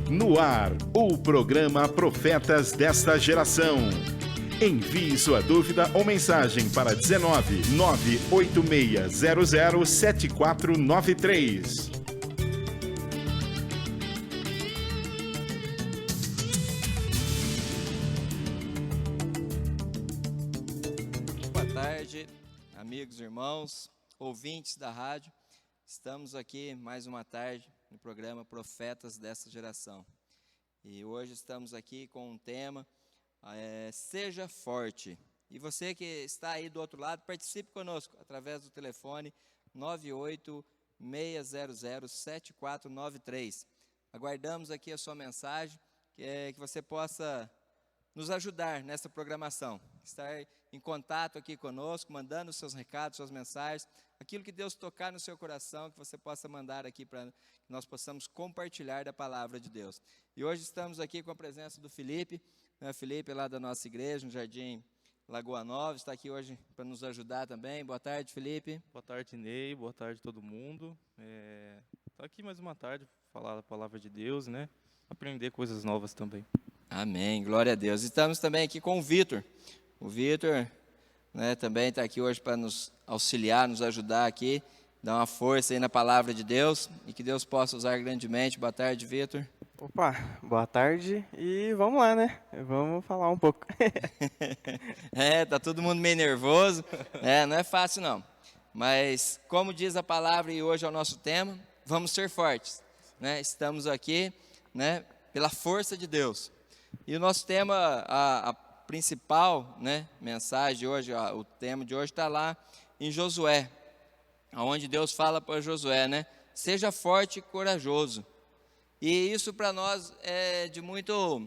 No ar, o programa Profetas desta Geração. Envie sua dúvida ou mensagem para 19 98600 7493. Boa tarde, amigos, irmãos, ouvintes da rádio. Estamos aqui mais uma tarde no programa Profetas desta Geração. E hoje estamos aqui com um tema, Seja Forte. E você que está aí do outro lado, participe conosco através do telefone 986007493. Aguardamos aqui a sua mensagem, que você possa nos ajudar nessa programação, estar em contato aqui conosco, mandando seus recados, suas mensagens, aquilo que Deus tocar no seu coração, que você possa mandar aqui para que nós possamos compartilhar da palavra de Deus. E hoje estamos aqui com a presença do Felipe, Felipe lá da nossa igreja, no Jardim Lagoa Nova, está aqui hoje para nos ajudar também. Boa tarde, Felipe. Boa tarde, Ney, boa tarde todo mundo. Estou aqui mais uma tarde para falar da palavra de Deus, né? Aprender coisas novas também. Amém, glória a Deus. Estamos também aqui com o Vitor. O Vitor, também está aqui hoje para nos auxiliar, nos ajudar aqui, dar uma força aí na palavra de Deus e que Deus possa usar grandemente. Boa tarde, Vitor. Opa, boa tarde e vamos lá, né? Vamos falar um pouco. Tá todo mundo meio nervoso, não é fácil não. Mas como diz a palavra e hoje é o nosso tema, vamos ser fortes, né? Estamos aqui, pela força de Deus. E o nosso tema, a principal, mensagem de hoje, o tema de hoje está lá em Josué, onde Deus fala para Josué, seja forte e corajoso. E isso para nós é de muito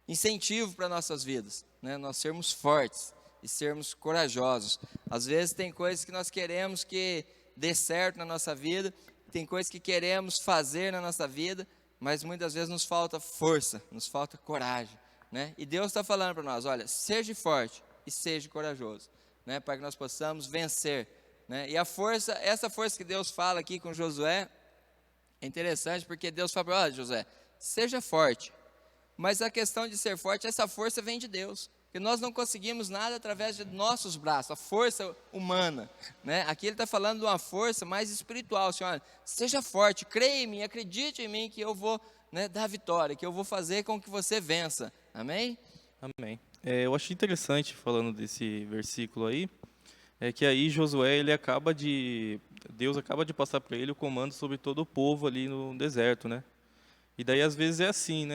incentivo para nossas vidas, nós sermos fortes e sermos corajosos. Às vezes tem coisas que nós queremos que dê certo na nossa vida, tem coisas que queremos fazer na nossa vida, mas muitas vezes nos falta força, nos falta coragem, E Deus está falando para nós, olha, seja forte e seja corajoso, para que nós possamos vencer, E a força, essa força que Deus fala aqui com Josué, é interessante porque Deus fala, olha, Josué, seja forte, mas a questão de ser forte, essa força vem de Deus, porque nós não conseguimos nada através de nossos braços, a força humana, Aqui ele está falando de uma força mais espiritual, assim, olha, seja forte, creia em mim, acredite em mim que eu vou dar vitória, que eu vou fazer com que você vença, amém? Amém. Eu achei interessante, falando desse versículo aí, que aí Josué, Deus acaba de passar para ele o comando sobre todo o povo ali no deserto, E daí às vezes é assim,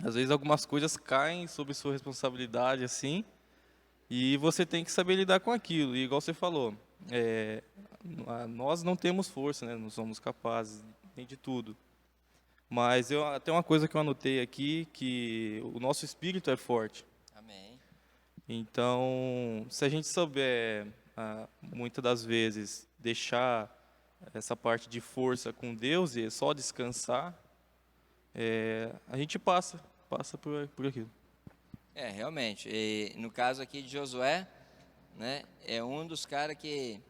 às vezes algumas coisas caem sobre sua responsabilidade, assim, e você tem que saber lidar com aquilo. E igual você falou, nós não temos força, não somos capazes nem de tudo. Mas até uma coisa que eu anotei aqui, que o nosso espírito é forte. Amém. Então, se a gente souber, muitas das vezes, deixar essa parte de força com Deus e só descansar, a gente passa por aquilo. Realmente, e no caso aqui de Josué, é um dos caras que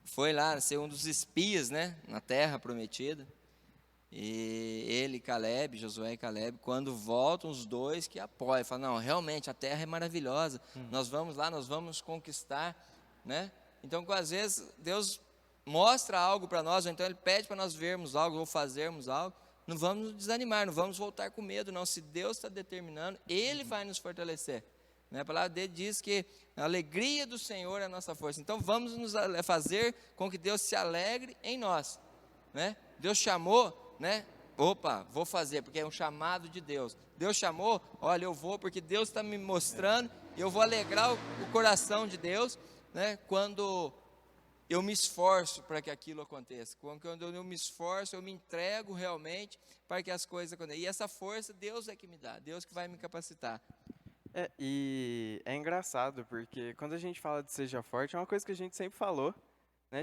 foi lá ser um dos espias, na terra prometida, e ele, Caleb, Josué e Caleb, quando voltam os dois que apoiam, falam, não, realmente a terra é maravilhosa, nós vamos lá, nós vamos conquistar, Então, às vezes, Deus mostra algo para nós, ou então Ele pede para nós vermos algo, ou fazermos algo, não vamos desanimar, não vamos voltar com medo, não. Se Deus está determinando, Ele vai nos fortalecer. A palavra dele diz que a alegria do Senhor é a nossa força. Então, vamos nos fazer com que Deus se alegre em nós. Deus chamou, opa, vou fazer, porque é um chamado de Deus. Deus chamou, olha, eu vou, porque Deus está me mostrando, e eu vou alegrar o coração de Deus, quando eu me esforço para que aquilo aconteça. Quando eu me esforço, eu me entrego realmente para que as coisas aconteçam. E essa força, Deus é que me dá, Deus que vai me capacitar. E é engraçado, porque quando a gente fala de seja forte, é uma coisa que a gente sempre falou,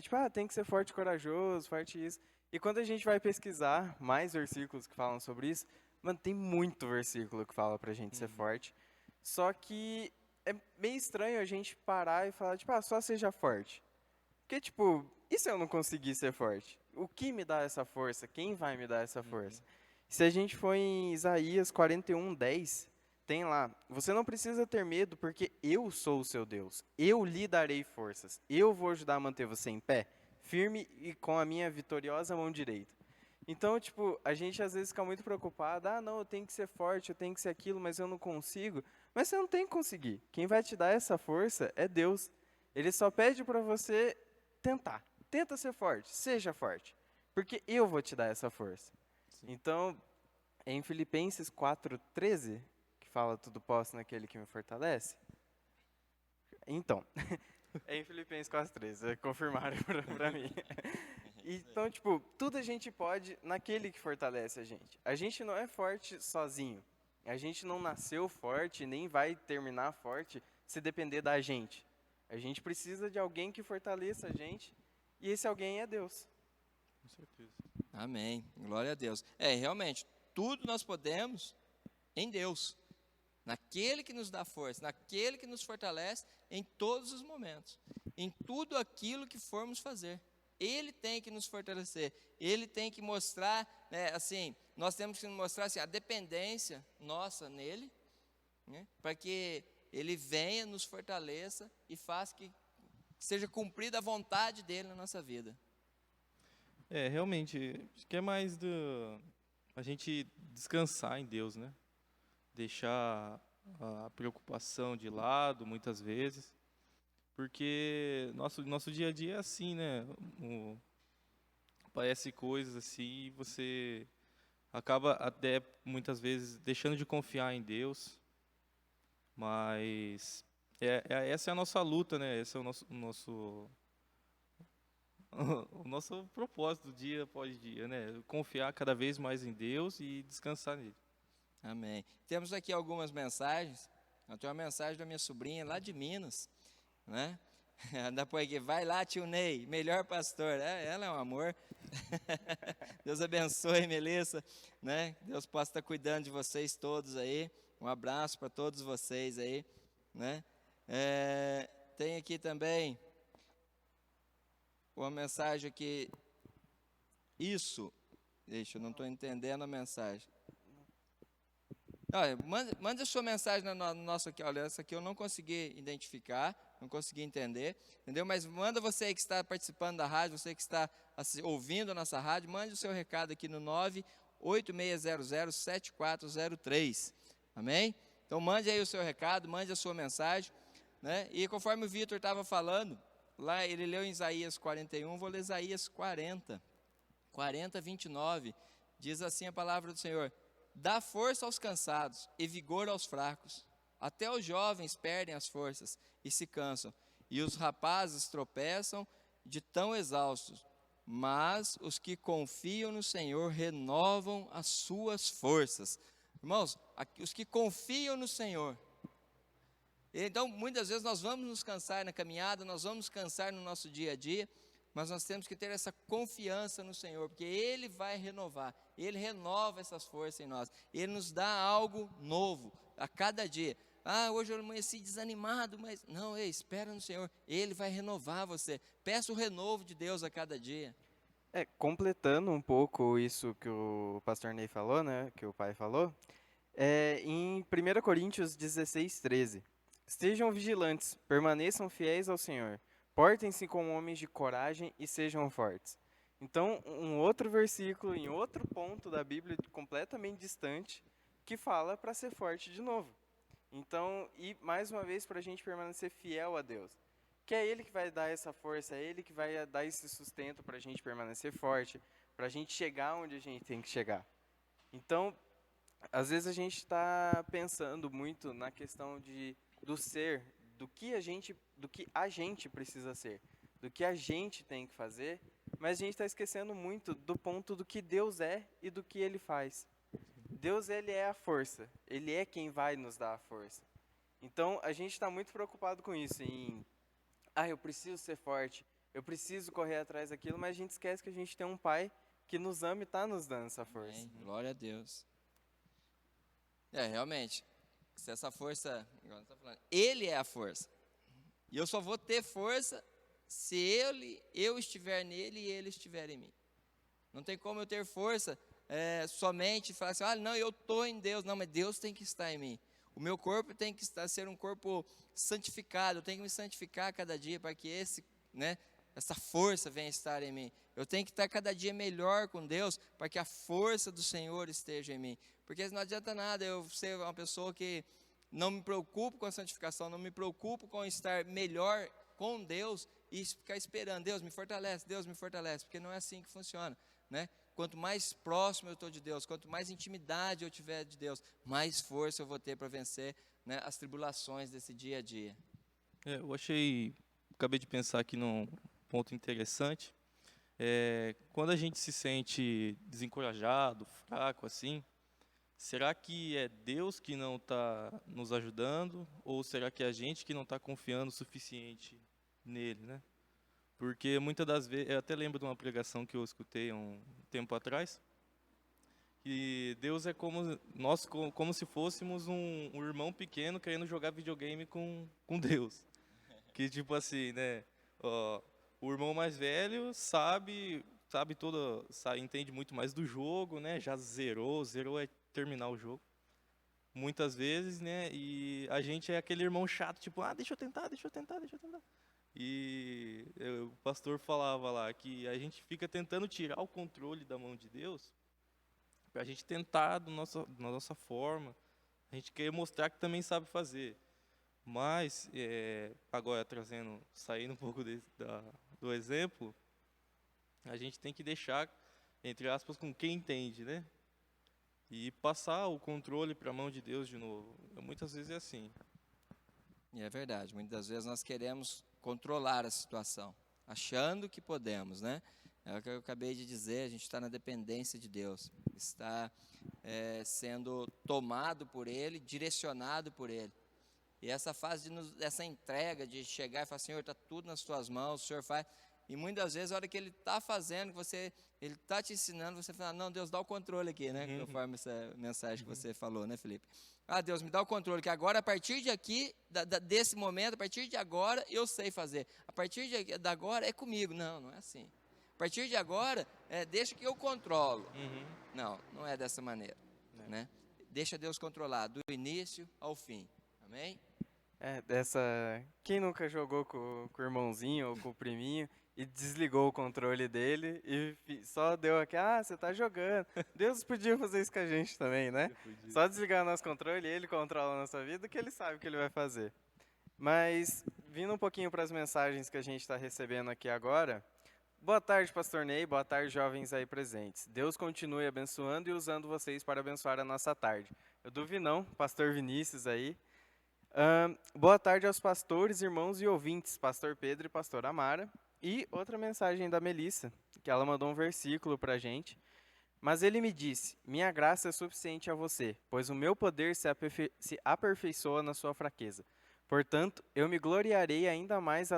Tipo, tem que ser forte e corajoso, forte isso. E quando a gente vai pesquisar mais versículos que falam sobre isso, mano, tem muito versículo que fala pra gente ser forte. Só que é meio estranho a gente parar e falar, tipo, só seja forte. Porque, tipo, e se eu não conseguir ser forte? o que me dá essa força? Quem vai me dar essa força? Se a gente for em Isaías 41:10, tem lá, você não precisa ter medo, porque eu sou o seu Deus. Eu lhe darei forças. Eu vou ajudar a manter você em pé, firme e com a minha vitoriosa mão direita. Então, tipo, a gente às vezes fica muito preocupado, não, eu tenho que ser forte, eu tenho que ser aquilo, mas eu não consigo. Mas você não tem que conseguir. Quem vai te dar essa força é Deus. Ele só pede para você tentar. Tenta ser forte, seja forte, porque eu vou te dar essa força. Então, em Filipenses 4:13, que fala tudo posso naquele que me fortalece. Então, é em Filipenses 4:13, confirmaram para mim. Então, tipo, tudo a gente pode naquele que fortalece a gente. A gente não é forte sozinho. A gente não nasceu forte, nem vai terminar forte se depender da gente. A gente precisa de alguém que fortaleça a gente, e esse alguém é Deus. Com certeza. Amém. Glória a Deus. Realmente, tudo nós podemos em Deus. Naquele que nos dá força, naquele que nos fortalece em todos os momentos. Em tudo aquilo que formos fazer. Ele tem que nos fortalecer. Ele tem que mostrar, nós temos que mostrar a dependência nossa nele, para que ele venha, nos fortaleça e faça que seja cumprida a vontade dele na nossa vida. Realmente, acho que é mais a gente descansar em Deus, né? Deixar a preocupação de lado, muitas vezes, porque nosso dia a dia é assim, né? Parece coisas assim e você acaba até, muitas vezes, deixando de confiar em Deus, mas essa é a nossa luta, né? Esse é o nosso propósito, dia após dia, né? Confiar cada vez mais em Deus e descansar nele. Amém. Temos aqui algumas mensagens. Eu tenho uma mensagem da minha sobrinha lá de Minas, né? Depois que vai lá, tio Ney, melhor pastor. Ela é um amor. Deus abençoe, Melissa, né? Deus possa estar cuidando de vocês todos aí. Um abraço para todos vocês aí, né? Tem aqui também uma mensagem aqui. Deixa, eu não estou entendendo a mensagem. Olha, manda a sua mensagem no nosso aqui. Olha, essa aqui eu não consegui identificar, não consegui entender, entendeu? Mas manda você aí que está participando da rádio, você que está ouvindo a nossa rádio, mande o seu recado aqui no 986007403. Amém? Então mande aí o seu recado, mande a sua mensagem, né? E conforme o Vitor estava falando, lá ele leu em Isaías 41, vou ler Isaías 40:29, diz assim a palavra do Senhor: dá força aos cansados e vigor aos fracos. Até os jovens perdem as forças e se cansam, e os rapazes tropeçam de tão exaustos. Mas os que confiam no Senhor renovam as suas forças. Irmãos, os que confiam no Senhor. Então, muitas vezes nós vamos nos cansar na caminhada, nós vamos cansar no nosso dia a dia, mas nós temos que ter essa confiança no Senhor, porque Ele vai renovar, Ele renova essas forças em nós, Ele nos dá algo novo a cada dia. Hoje eu amanheci desanimado, mas não, espera no Senhor, Ele vai renovar você. Peça o renovo de Deus a cada dia. Completando um pouco isso que o pastor Ney falou, né, que o pai falou, em 1 Coríntios 16:13, estejam vigilantes, permaneçam fiéis ao Senhor, portem-se como homens de coragem e sejam fortes. Então, um outro versículo, em outro ponto da Bíblia, completamente distante, que fala para ser forte de novo. Então, e mais uma vez, para a gente permanecer fiel a Deus. Que é Ele que vai dar essa força, é Ele que vai dar esse sustento para a gente permanecer forte, para a gente chegar onde a gente tem que chegar. Então, às vezes a gente está pensando muito na questão do ser, do que a gente precisa ser, do que a gente tem que fazer, mas a gente está esquecendo muito do ponto do que Deus é e do que Ele faz. Deus, Ele é a força, Ele é quem vai nos dar a força. Então, a gente está muito preocupado com isso, eu preciso ser forte, eu preciso correr atrás daquilo, mas a gente esquece que a gente tem um Pai que nos ama e está nos dando essa força. Amém. Glória a Deus. Realmente, se essa força, igual você está falando, Ele é a força. E eu só vou ter força se eu estiver nele e Ele estiver em mim. Não tem como eu ter força somente falar assim, não, eu estou em Deus. Não, mas Deus tem que estar em mim. O meu corpo tem que ser um corpo santificado, eu tenho que me santificar cada dia para que essa força venha estar em mim. Eu tenho que estar cada dia melhor com Deus para que a força do Senhor esteja em mim. Porque não adianta nada eu ser uma pessoa que não me preocupo com a santificação, não me preocupo com estar melhor com Deus e ficar esperando, Deus me fortalece, porque não é assim que funciona, né? Quanto mais próximo eu estou de Deus, quanto mais intimidade eu tiver de Deus, mais força eu vou ter para vencer, né, as tribulações desse dia a dia. Eu acabei de pensar aqui num ponto interessante. Quando a gente se sente desencorajado, fraco assim, será que é Deus que não está nos ajudando? Ou será que é a gente que não está confiando o suficiente nele, né? Porque muitas das vezes, eu até lembro de uma pregação que eu escutei um tempo atrás, que Deus é como se fôssemos um irmão pequeno querendo jogar videogame com Deus. Que tipo assim, né? O irmão mais velho entende muito mais do jogo, né? Já zerou é terminar o jogo. Muitas vezes, né? E a gente é aquele irmão chato, tipo, deixa eu tentar. E o pastor falava lá que a gente fica tentando tirar o controle da mão de Deus para a gente tentar da nossa forma, a gente quer mostrar que também sabe fazer. Mas, agora saindo um pouco do exemplo, a gente tem que deixar, entre aspas, com quem entende, né? E passar o controle para a mão de Deus de novo. Muitas vezes é assim. E é verdade, muitas vezes nós queremos controlar a situação, achando que podemos, né? É o que eu acabei de dizer, a gente está na dependência de Deus, está sendo tomado por Ele, direcionado por Ele. E essa fase, essa entrega de chegar e falar, Senhor, está tudo nas tuas mãos, o Senhor faz. E muitas vezes, a hora que Ele está fazendo, Ele está te ensinando, você fala, não, Deus, dá o controle aqui, né? Conforme essa mensagem que você falou, né, Felipe? Deus, me dá o controle, que agora, a partir de aqui, desse momento, a partir de agora, eu sei fazer. A partir de agora, é comigo. Não, não é assim. A partir de agora, deixa que eu controlo. Não, não é dessa maneira, né? Deixa Deus controlar, do início ao fim. Amém? Quem nunca jogou com o irmãozinho ou com o priminho e desligou o controle dele e só deu aqui, você tá jogando. Deus podia fazer isso com a gente também, né? Só desligar o nosso controle e ele controla a nossa vida, que ele sabe o que ele vai fazer. Mas, vindo um pouquinho para as mensagens que a gente está recebendo aqui agora, boa tarde, pastor Ney, boa tarde, jovens aí presentes. Deus continue abençoando e usando vocês para abençoar a nossa tarde. Eu duvido não, pastor Vinícius aí. Boa tarde aos pastores, irmãos e ouvintes, pastor Pedro e pastor Amara. E outra mensagem da Melissa, que ela mandou um versículo para a gente. Mas ele me disse, minha graça é suficiente a você, pois o meu poder se aperfeiçoa na sua fraqueza. Portanto, eu me gloriarei ainda mais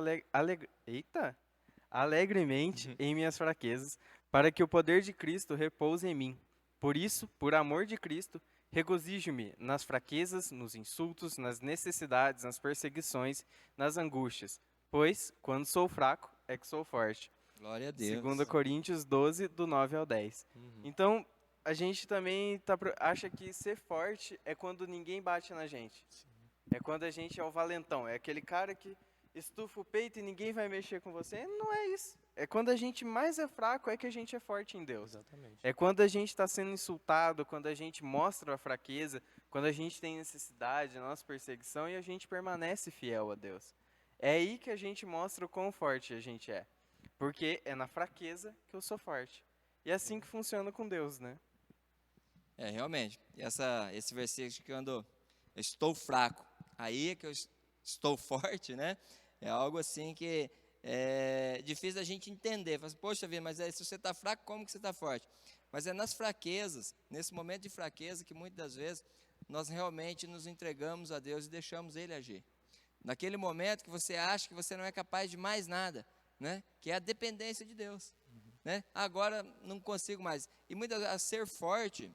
alegremente em minhas fraquezas, para que o poder de Cristo repouse em mim. Por isso, por amor de Cristo, regozijo-me nas fraquezas, nos insultos, nas necessidades, nas perseguições, nas angústias. Pois, quando sou fraco, é que sou forte. Glória a Deus. 2 Coríntios 12, do 9 ao 10. Então, a gente também acha que ser forte é quando ninguém bate na gente. É quando a gente é o valentão. É aquele cara que estufa o peito e ninguém vai mexer com você. Não é isso. É quando a gente mais é fraco, é que a gente é forte em Deus. Exatamente. É quando a gente está sendo insultado, quando a gente mostra a fraqueza, quando a gente tem necessidade, a nossa perseguição, e a gente permanece fiel a Deus. É aí que a gente mostra o quão forte a gente é. Porque é na fraqueza que eu sou forte. E é assim que funciona com Deus, né? Realmente. Esse versículo que eu estou fraco, aí é que eu estou forte, né? É algo assim que é difícil da gente entender. Fala assim, poxa vida, mas se você está fraco, como que você está forte? Mas é nas fraquezas, nesse momento de fraqueza, que muitas das vezes nós realmente nos entregamos a Deus e deixamos Ele agir. Naquele momento que você acha que você não é capaz de mais nada, né? Que é a dependência de Deus, né? Agora não consigo mais. E muitas vezes ser forte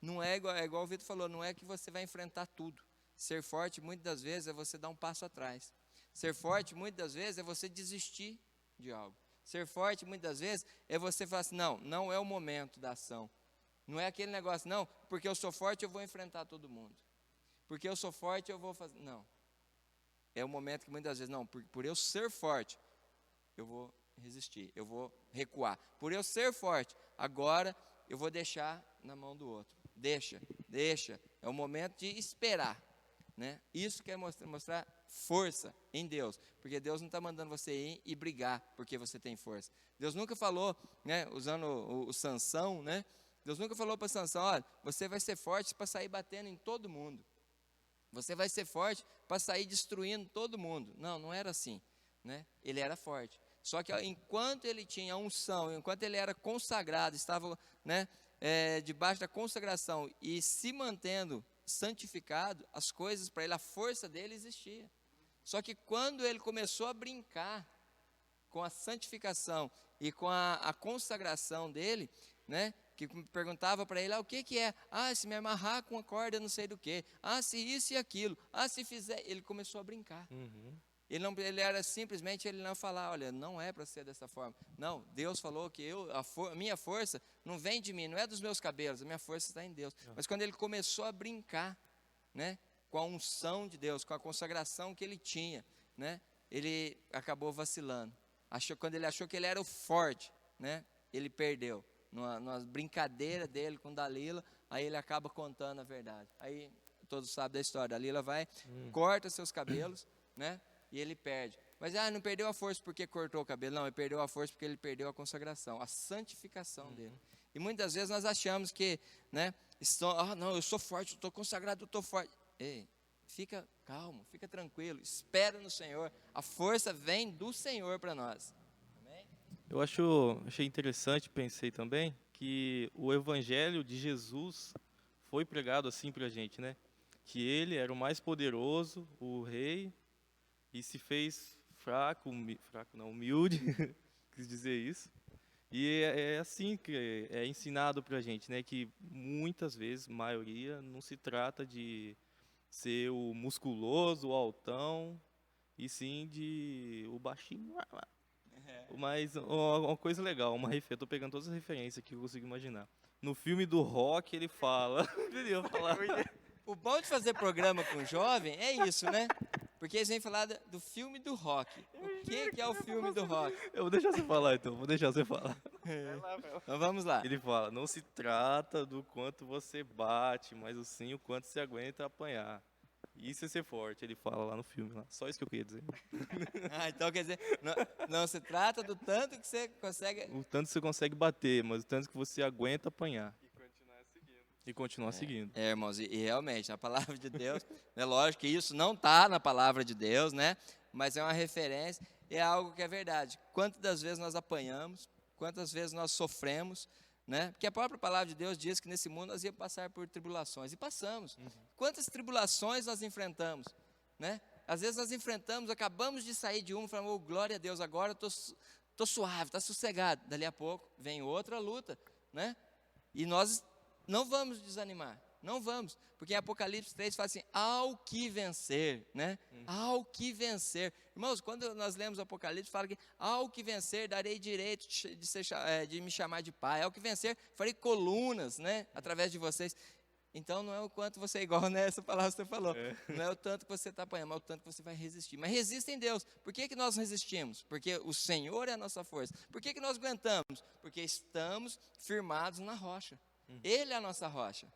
não é igual o Vitor falou, não é que você vai enfrentar tudo. Ser forte muitas das vezes é você dar um passo atrás. Ser forte muitas das vezes é você desistir de algo. Ser forte, muitas vezes, é você falar assim, não, não é o momento da ação. Não é aquele negócio, não, porque eu sou forte, eu vou enfrentar todo mundo. Porque eu sou forte, eu vou fazer... Não. É o momento que muitas vezes, não, por eu ser forte, eu vou resistir, eu vou recuar. Por eu ser forte, agora eu vou deixar na mão do outro. Deixa. É o momento de esperar. Né? Isso quer mostrar força em Deus, porque Deus não está mandando você ir e brigar porque você tem força. Deus nunca falou, né, usando o Sansão, né? Deus nunca falou para Sansão, olha, você vai ser forte para sair batendo em todo mundo. Você vai ser forte para sair destruindo todo mundo. Não, não era assim. Né? Ele era forte. Só que enquanto ele tinha unção, enquanto ele era consagrado, estava, né, debaixo da consagração e se mantendo santificado, as coisas para ele, a força dele existia. Só que quando ele começou a brincar com a santificação e com a consagração dele, né, que perguntava para ele, o que é? Se me amarrar com a corda não sei do que, se isso e aquilo, se fizer, ele começou a brincar. Ele era simplesmente, ele não falar, olha, não é para ser dessa forma. Não, Deus falou que a minha força não vem de mim, não é dos meus cabelos, a minha força está em Deus. Mas quando ele começou a brincar, né, com a unção de Deus, com a consagração que ele tinha, né, ele acabou vacilando. Quando ele achou que ele era o forte, né, ele perdeu. Numa brincadeira dele com Dalila, aí ele acaba contando a verdade. Aí todos sabem da história, Dalila vai, corta seus cabelos, né? E ele perde. Mas não perdeu a força porque cortou o cabelo. Não, ele perdeu a força porque ele perdeu a consagração, a santificação dele. E muitas vezes nós achamos que, né, não, eu sou forte, eu estou consagrado, eu estou forte. Ei, fica calmo, fica tranquilo, espera no Senhor. A força vem do Senhor para nós. Amém? Eu achei interessante, pensei também, que o evangelho de Jesus foi pregado assim para a gente, né? Que ele era o mais poderoso, o rei, e se fez humilde, quis dizer isso. E é assim que é ensinado para a gente, né? Que muitas vezes, maioria, não se trata de ser o musculoso, o altão, e sim de o baixinho. Mas uma coisa legal, eu estou pegando todas as referências que eu consigo imaginar. No filme do Rock, ele fala... O bom de fazer programa com jovem é isso, né? Porque eles vêm falar do filme do Rock. O que é o filme do Rock? Eu vou deixar você falar, então. Vou deixar você falar. Então vamos lá. Ele fala, não se trata do quanto você bate, mas sim o quanto você aguenta apanhar. Isso é ser forte, ele fala lá no filme. Lá. Só isso que eu queria dizer. Então quer dizer, não se trata do tanto que você consegue... O tanto que você consegue bater, mas o tanto que você aguenta apanhar. E continuar seguindo. Irmãos, e realmente, a palavra de Deus, é lógico que isso não está na palavra de Deus, né? Mas é uma referência, é algo que é verdade. Quantas das vezes nós apanhamos, quantas vezes nós sofremos, né? Porque a própria palavra de Deus diz que nesse mundo nós íamos passar por tribulações, e passamos. Quantas tribulações nós enfrentamos, né? Às vezes nós enfrentamos, acabamos de sair de uma, falamos, glória a Deus, agora estou suave, está sossegado. Dali a pouco vem outra luta, né? E nós não vamos desanimar, não vamos, porque em Apocalipse 3 fala assim, ao que vencer, né? Ao que vencer. Irmãos, quando nós lemos o Apocalipse, fala que ao que vencer, darei direito de me chamar de pai, ao que vencer, farei colunas, né? Através de vocês. Então não é o quanto você é igual nessa palavra que você falou, não é o tanto que você está apanhando, mas o tanto que você vai resistir. Mas resista em Deus. Por que nós resistimos? Porque o Senhor é a nossa força. Por que nós aguentamos? Porque estamos firmados na rocha. Ele é a nossa rocha.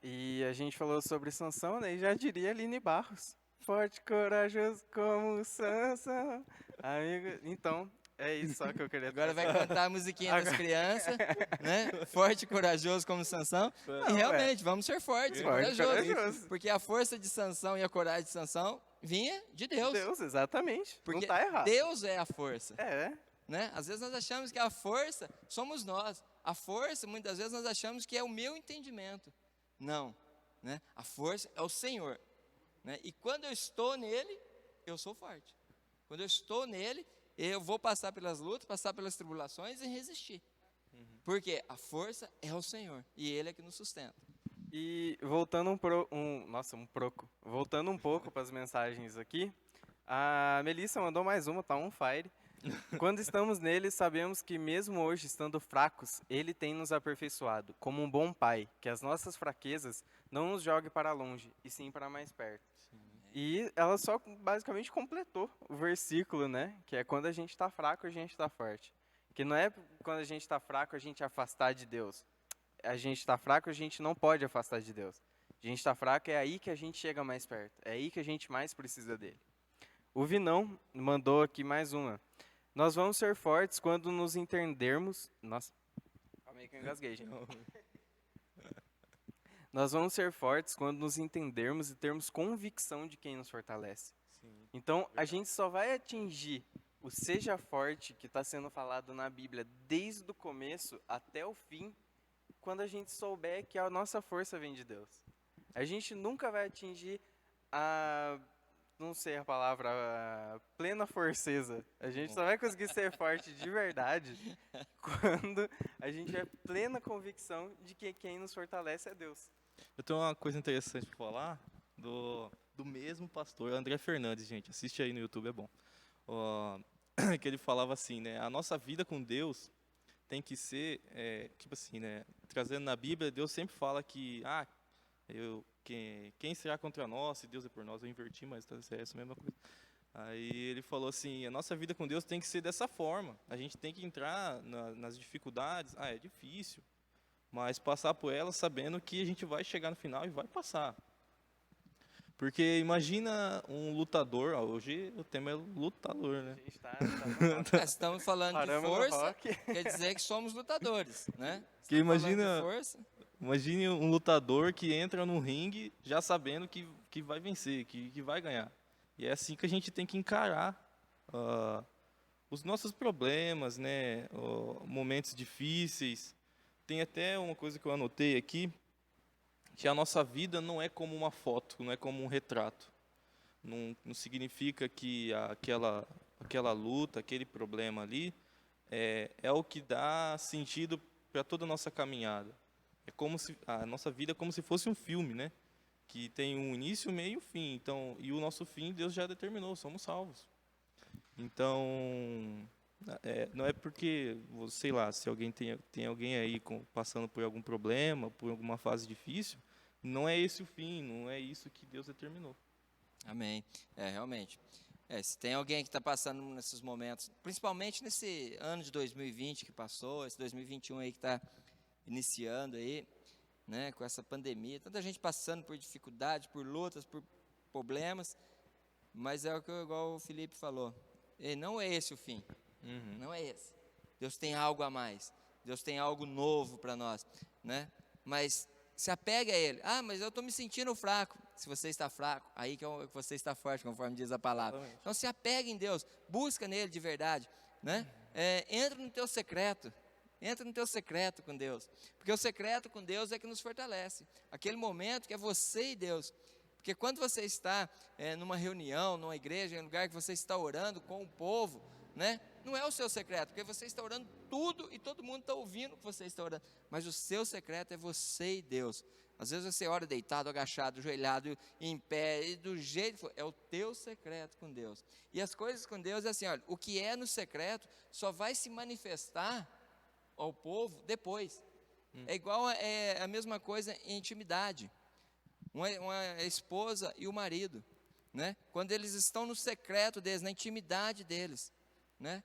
E a gente falou sobre Sansão, né? E já diria Aline Barros. Forte, corajoso como Sansão. Amigo, então, é isso só que eu queria Agora vai cantar a musiquinha das crianças, né? Forte e corajoso como Sansão. E realmente, vamos ser fortes e corajosos. Porque a força de Sansão e a coragem de Sansão vinha de Deus. Deus, exatamente. Porque não tá errado. Deus é a força. Né? Às vezes nós achamos que a força somos nós. A força, muitas vezes, nós achamos que é o meu entendimento. Não. Né? A força é o Senhor. Né? E quando eu estou nele, eu sou forte. Quando eu estou nele, eu vou passar pelas lutas, passar pelas tribulações e resistir. Porque a força é o Senhor. E Ele é que nos sustenta. E voltando voltando um pouco para as mensagens aqui, a Melissa mandou mais uma, tá on fire. Quando estamos nele, sabemos que mesmo hoje, estando fracos, ele tem nos aperfeiçoado, como um bom pai, que as nossas fraquezas não nos jogue para longe, e sim para mais perto. E ela só basicamente completou o versículo, né? Que é quando a gente está fraco, a gente está forte. Que não é quando a gente está fraco, a gente afastar de Deus. A gente está fraco, a gente não pode afastar de Deus. A gente está fraco, é aí que a gente chega mais perto. É aí que a gente mais precisa dele. O Vinão mandou aqui mais uma. Nós vamos ser fortes quando nos entendermos. Nossa, calma aí que eu engasguei, gente. Nós vamos ser fortes quando nos entendermos e termos convicção de quem nos fortalece. Sim. Então, a gente só vai atingir o seja forte que está sendo falado na Bíblia desde o começo até o fim, quando a gente souber que a nossa força vem de Deus. A gente nunca vai atingir a, não sei a palavra, a plena forceza. A gente só vai conseguir ser forte de verdade quando a gente tiver plena convicção de que quem nos fortalece é Deus. Eu tenho uma coisa interessante para falar do mesmo pastor, André Fernandes, gente. Assiste aí no YouTube, é bom. Ó, que ele falava assim, né? A nossa vida com Deus tem que ser, tipo assim, né? Trazendo na Bíblia, Deus sempre fala que, quem será contra nós, se Deus é por nós? Eu inverti, mas é essa mesma coisa. Aí ele falou assim, a nossa vida com Deus tem que ser dessa forma. A gente tem que entrar nas dificuldades. É difícil, mas passar por elas sabendo que a gente vai chegar no final e vai passar. Porque imagina um lutador, hoje o tema é lutador, né? A gente tá Estamos falando de paramos no força, rock. quer dizer que somos lutadores, né? Que Estamos falando imagina- de força, Imagine um lutador que entra no ringue já sabendo que vai vencer, que vai ganhar. E é assim que a gente tem que encarar os nossos problemas, né? Momentos difíceis. Tem até uma coisa que eu anotei aqui, que a nossa vida não é como uma foto, não é como um retrato. Não significa que aquela luta, aquele problema ali, é o que dá sentido para toda a nossa caminhada. É como se a nossa vida é como se fosse um filme, né? Que tem um início, meio e um fim. Então, e o nosso fim Deus já determinou, somos salvos. Então, não é porque, sei lá, se alguém tem alguém aí passando por algum problema, por alguma fase difícil, não é esse o fim, não é isso que Deus determinou. amém. Realmente. Se tem alguém que está passando nesses momentos, principalmente nesse ano de 2020 que passou, esse 2021 aí que está iniciando aí, né, com essa pandemia, tanta gente passando por dificuldades, por lutas, por problemas, mas é o que igual o Felipe falou, não é esse o fim, não é esse. Deus tem algo a mais, Deus tem algo novo para nós, né? Mas se apega a Ele. Mas eu estou me sentindo fraco. Se você está fraco, aí que você está forte, conforme diz a palavra. Exatamente. Então se apega em Deus, busca nele de verdade, né? Entra no teu secreto. Entra no teu secreto com Deus, porque o secreto com Deus é que nos fortalece, aquele momento que é você e Deus, porque quando você está numa reunião, numa igreja, em um lugar que você está orando com o povo, né, não é o seu secreto, porque você está orando tudo e todo mundo está ouvindo o que você está orando, mas o seu secreto é você e Deus. Às vezes você ora deitado, agachado, ajoelhado, em pé, e do jeito que for, é o teu secreto com Deus, e as coisas com Deus é assim, olha, o que é no secreto só vai se manifestar ao povo depois. É igual a mesma coisa em intimidade. Uma esposa e o marido, né? Quando eles estão no secreto deles, na intimidade deles, né?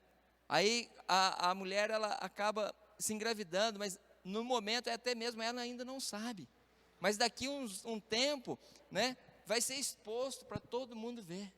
Aí a mulher ela acaba se engravidando, mas no momento até mesmo ela ainda não sabe. Mas daqui um tempo, né? Vai ser exposto para todo mundo ver,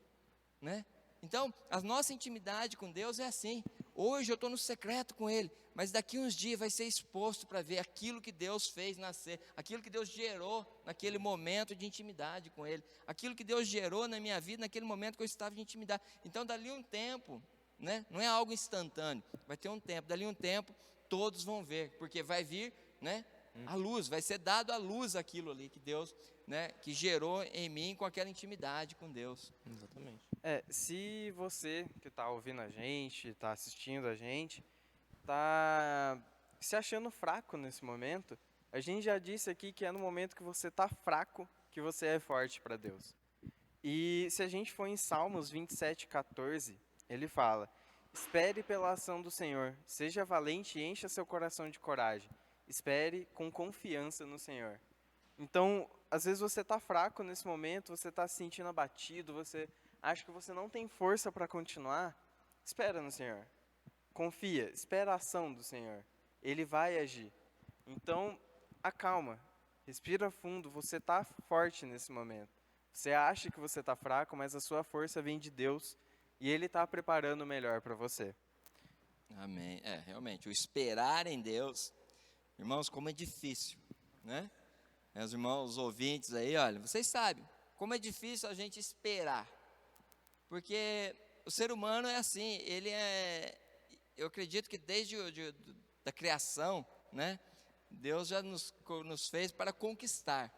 né? Então, a nossa intimidade com Deus é assim. Hoje eu estou no secreto com Ele, mas daqui uns dias vai ser exposto para ver aquilo que Deus fez nascer, aquilo que Deus gerou naquele momento de intimidade com Ele, aquilo que Deus gerou na minha vida naquele momento que eu estava de intimidade. Então, dali um tempo, né, não é algo instantâneo, vai ter um tempo, dali um tempo todos vão ver, porque vai vir, né, a luz, vai ser dado à luz aquilo ali que Deus, né, que gerou em mim com aquela intimidade com Deus. Exatamente. Se você que está ouvindo a gente, está assistindo a gente, está se achando fraco nesse momento, a gente já disse aqui que é no momento que você está fraco que você é forte para Deus. E se a gente for em Salmos 27:14, ele fala: Espere pela ação do Senhor. Seja valente e encha seu coração de coragem. Espere com confiança no Senhor. Então, às vezes você está fraco nesse momento, você está se sentindo abatido, você acha que você não tem força para continuar. Espera no Senhor. Confia, espera a ação do Senhor. Ele vai agir. Então, acalma, respira fundo, você está forte nesse momento. Você acha que você está fraco, mas a sua força vem de Deus e Ele está preparando o melhor para você. Amém. Realmente, o esperar em Deus, irmãos, como é difícil, né? Meus irmãos ouvintes aí, olha, vocês sabem como é difícil a gente esperar. Porque o ser humano é assim, eu acredito que desde da criação, né? Deus já nos fez para conquistar,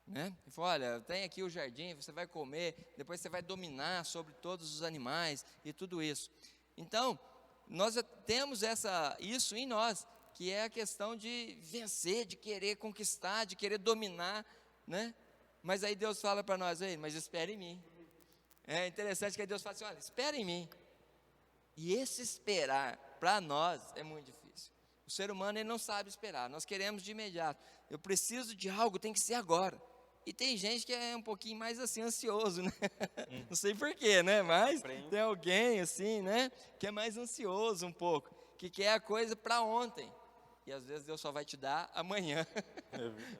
né? Ele falou, olha, tem aqui o jardim, você vai comer, depois você vai dominar sobre todos os animais e tudo isso. Então, nós já temos isso em nós, que é a questão de vencer, de querer conquistar, de querer dominar, né? Mas aí Deus fala para nós, mas espere em mim. É interessante que aí Deus fala assim, olha, espere em mim. E esse esperar, para nós, é muito difícil. O ser humano, ele não sabe esperar, nós queremos de imediato. Eu preciso de algo, tem que ser agora. E tem gente que é um pouquinho mais assim, ansioso, né? Não sei porquê, né? Mas tem alguém assim, né? Que é mais ansioso um pouco, que quer a coisa para ontem. E às vezes Deus só vai te dar amanhã,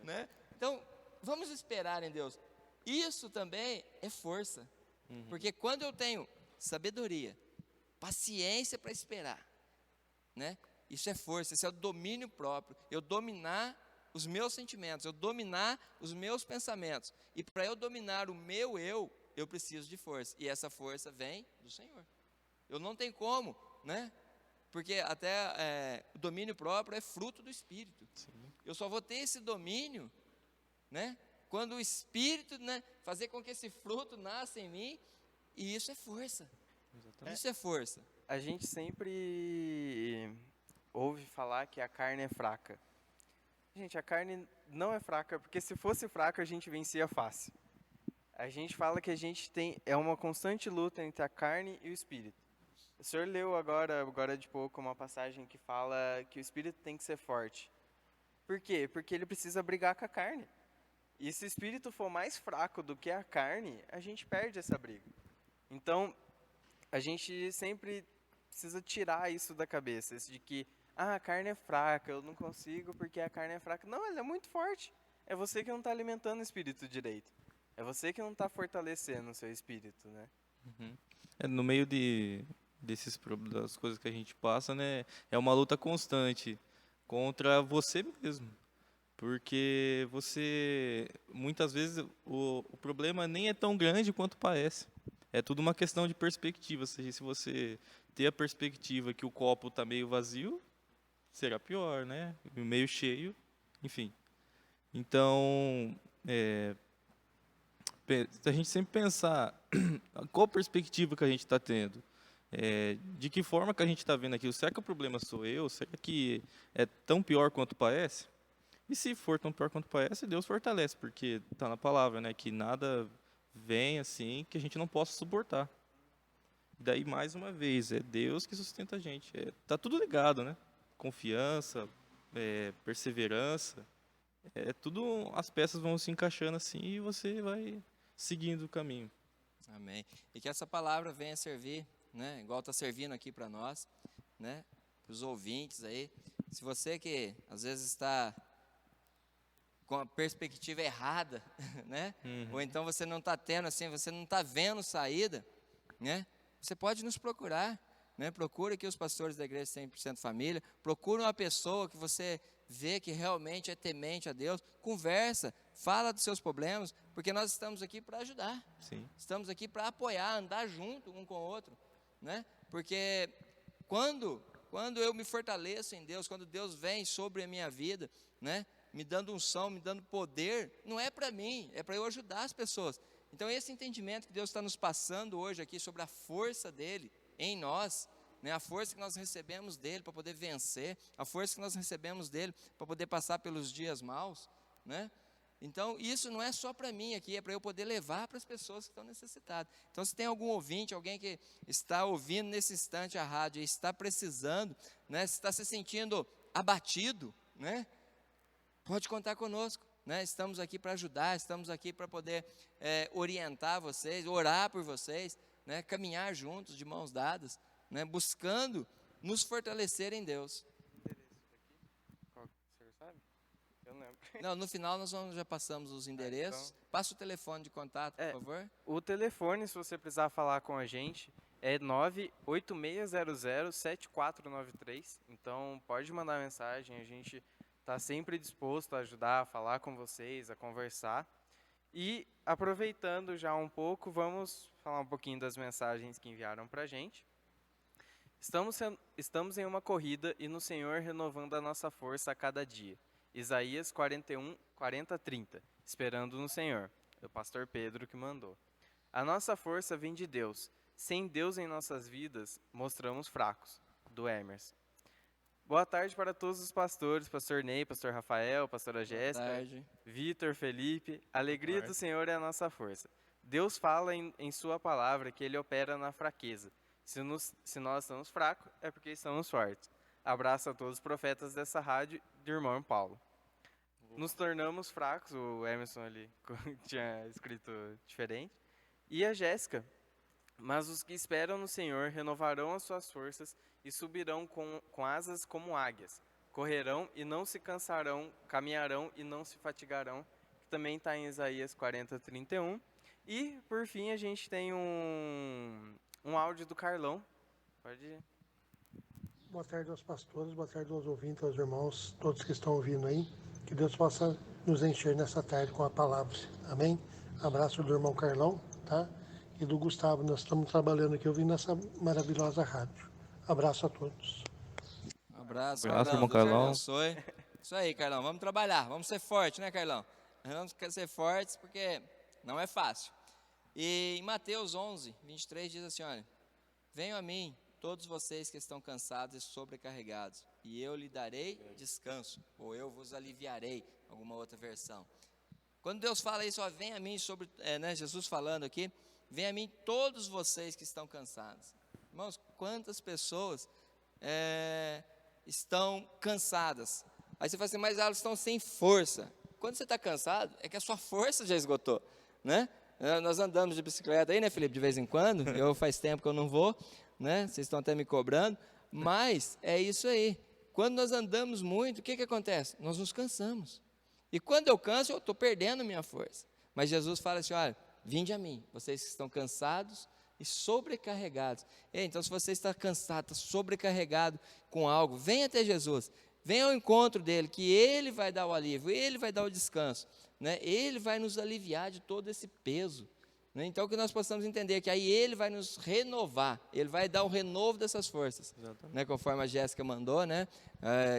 né? Então, vamos esperar em Deus. Isso também é força. Porque quando eu tenho sabedoria, paciência para esperar, né? Isso é força, isso é o domínio próprio. Eu dominar os meus sentimentos, eu dominar os meus pensamentos. E para eu dominar o meu eu preciso de força. E essa força vem do Senhor. Eu não tenho como, né? Porque até o domínio próprio é fruto do Espírito. Sim. Eu só vou ter esse domínio, né? Quando o Espírito, né, fazer com que esse fruto nasça em mim. E isso é força. Exatamente. Isso é força. A gente sempre ouve falar que a carne é fraca. Gente, a carne não é fraca, porque se fosse fraca a gente vencia fácil. A gente fala que a gente é uma constante luta entre a carne e o espírito. O senhor leu agora de pouco uma passagem que fala que o espírito tem que ser forte. Por quê? Porque ele precisa brigar com a carne. E se o espírito for mais fraco do que a carne, a gente perde essa briga. Então, a gente sempre precisa tirar isso da cabeça, de que a carne é fraca, eu não consigo porque a carne é fraca. Não, ela é muito forte. É você que não está alimentando o espírito direito. É você que não está fortalecendo o seu espírito, né? No meio das coisas que a gente passa, né? É uma luta constante contra você mesmo. Porque muitas vezes, o problema nem é tão grande quanto parece. É tudo uma questão de perspectiva. Ou seja, se você ter a perspectiva que o copo está meio vazio, será pior, né? Meio cheio, enfim. Então, a gente sempre pensar qual perspectiva que a gente está tendo, de que forma que a gente está vendo aquilo. Será que o problema sou eu? Será que é tão pior quanto parece? E se for tão pior quanto parece, Deus fortalece, porque está na palavra, né, que nada vem assim que a gente não possa suportar. Daí, mais uma vez, é Deus que sustenta a gente. Tá tudo ligado, né? Confiança, perseverança, tudo, as peças vão se encaixando assim e você vai seguindo o caminho. Amém. E que essa palavra venha servir, né? Igual está servindo aqui para nós, né? Para os ouvintes aí. Se você que às vezes está com a perspectiva errada, né? Ou então você não está tendo assim, você não está vendo saída, né? Você pode nos procurar, né? Procura aqui os pastores da igreja 100% Família, procura uma pessoa que você vê que realmente é temente a Deus, conversa, fala dos seus problemas, porque nós estamos aqui para ajudar. Sim. Estamos aqui para apoiar, andar junto um com o outro, né? Porque quando eu me fortaleço em Deus, quando Deus vem sobre a minha vida, né? Me dando unção, me dando poder, não é para mim, é para eu ajudar as pessoas. Então esse entendimento que Deus está nos passando hoje aqui sobre a força dele em nós, né, a força que nós recebemos dele para poder vencer, a força que nós recebemos dele para poder passar pelos dias maus, né, Então, isso não é só para mim aqui, é para eu poder levar para as pessoas que estão necessitadas. Então, se tem algum ouvinte, alguém que está ouvindo nesse instante a rádio e está precisando, né, se está se sentindo abatido, né, pode contar conosco. Né? Estamos aqui para ajudar, estamos aqui para poder orientar vocês, orar por vocês, né, caminhar juntos, de mãos dadas, né, buscando nos fortalecer em Deus. Qual, o senhor sabe? Eu não lembro. Não, no final nós já passamos os endereços. Então, Passa o telefone de contato, por favor. o telefone, se você precisar falar com a gente, é 986007493. Então, pode mandar mensagem, a gente está sempre disposto a ajudar, a falar com vocês, a conversar. E, aproveitando já um pouco, vamos falar um pouquinho das mensagens que enviaram para a gente. Estamos em uma corrida e no Senhor renovando a nossa força a cada dia. Isaías 41, 40, 30. Esperando no Senhor. É o pastor Pedro que mandou. A nossa força vem de Deus. Sem Deus em nossas vidas, mostramos fracos. Do Emerson. Boa tarde para todos os pastores, pastor Ney, pastor Rafael, pastora Jéssica, Vitor, Felipe. A alegria do Senhor é a nossa força. Deus fala em sua palavra que Ele opera na fraqueza. Se nós estamos fracos, é porque estamos fortes. Abraço a todos os profetas dessa rádio, do irmão Paulo. Nos tornamos fracos, o Emerson ali tinha escrito diferente. E a Jéssica. Mas os que esperam no Senhor renovarão as suas forças e subirão com asas como águias. Correrão e não se cansarão, caminharão e não se fatigarão. Que também está em Isaías 40, 31. E, por fim, a gente tem um áudio do Carlão. Pode ir. Boa tarde aos pastores, boa tarde aos ouvintes, aos irmãos, todos que estão ouvindo aí. Que Deus possa nos encher nessa tarde com a palavra. Amém? Abraço do irmão Carlão, tá? E do Gustavo, nós estamos trabalhando aqui, ouvindo essa maravilhosa rádio. Abraço a todos. Abraço, irmão Carlão. Abençoe. Isso aí, Carlão, vamos trabalhar, vamos ser fortes, né, Carlão? Vamos ser fortes porque não é fácil. E em Mateus 11, 23 diz assim, olha, venham a mim todos vocês que estão cansados e sobrecarregados, e eu lhe darei descanso, ou eu vos aliviarei, alguma outra versão. Quando Deus fala isso, ó, vem a mim Jesus falando aqui, vem a mim todos vocês que estão cansados. Irmãos, quantas pessoas estão cansadas? Aí você fala assim, mas elas estão sem força. Quando você está cansado, é que a sua força já esgotou, né? Nós andamos de bicicleta aí, né, Felipe, de vez em quando. Eu faz tempo que eu não vou, né? Vocês estão até me cobrando. Mas é isso aí. Quando nós andamos muito, o que acontece? Nós nos cansamos. E quando eu canso, eu estou perdendo minha força. Mas Jesus fala assim, olha, vinde a mim, vocês que estão cansados e sobrecarregados. Então, se você está cansado, está sobrecarregado com algo, venha até Jesus. Venha ao encontro dele, que ele vai dar o alívio, ele vai dar o descanso, né? Ele vai nos aliviar de todo esse peso, né? Então, que nós possamos entender que aí ele vai nos renovar, ele vai dar o renovo dessas forças, né? Conforme a Jéssica mandou, né?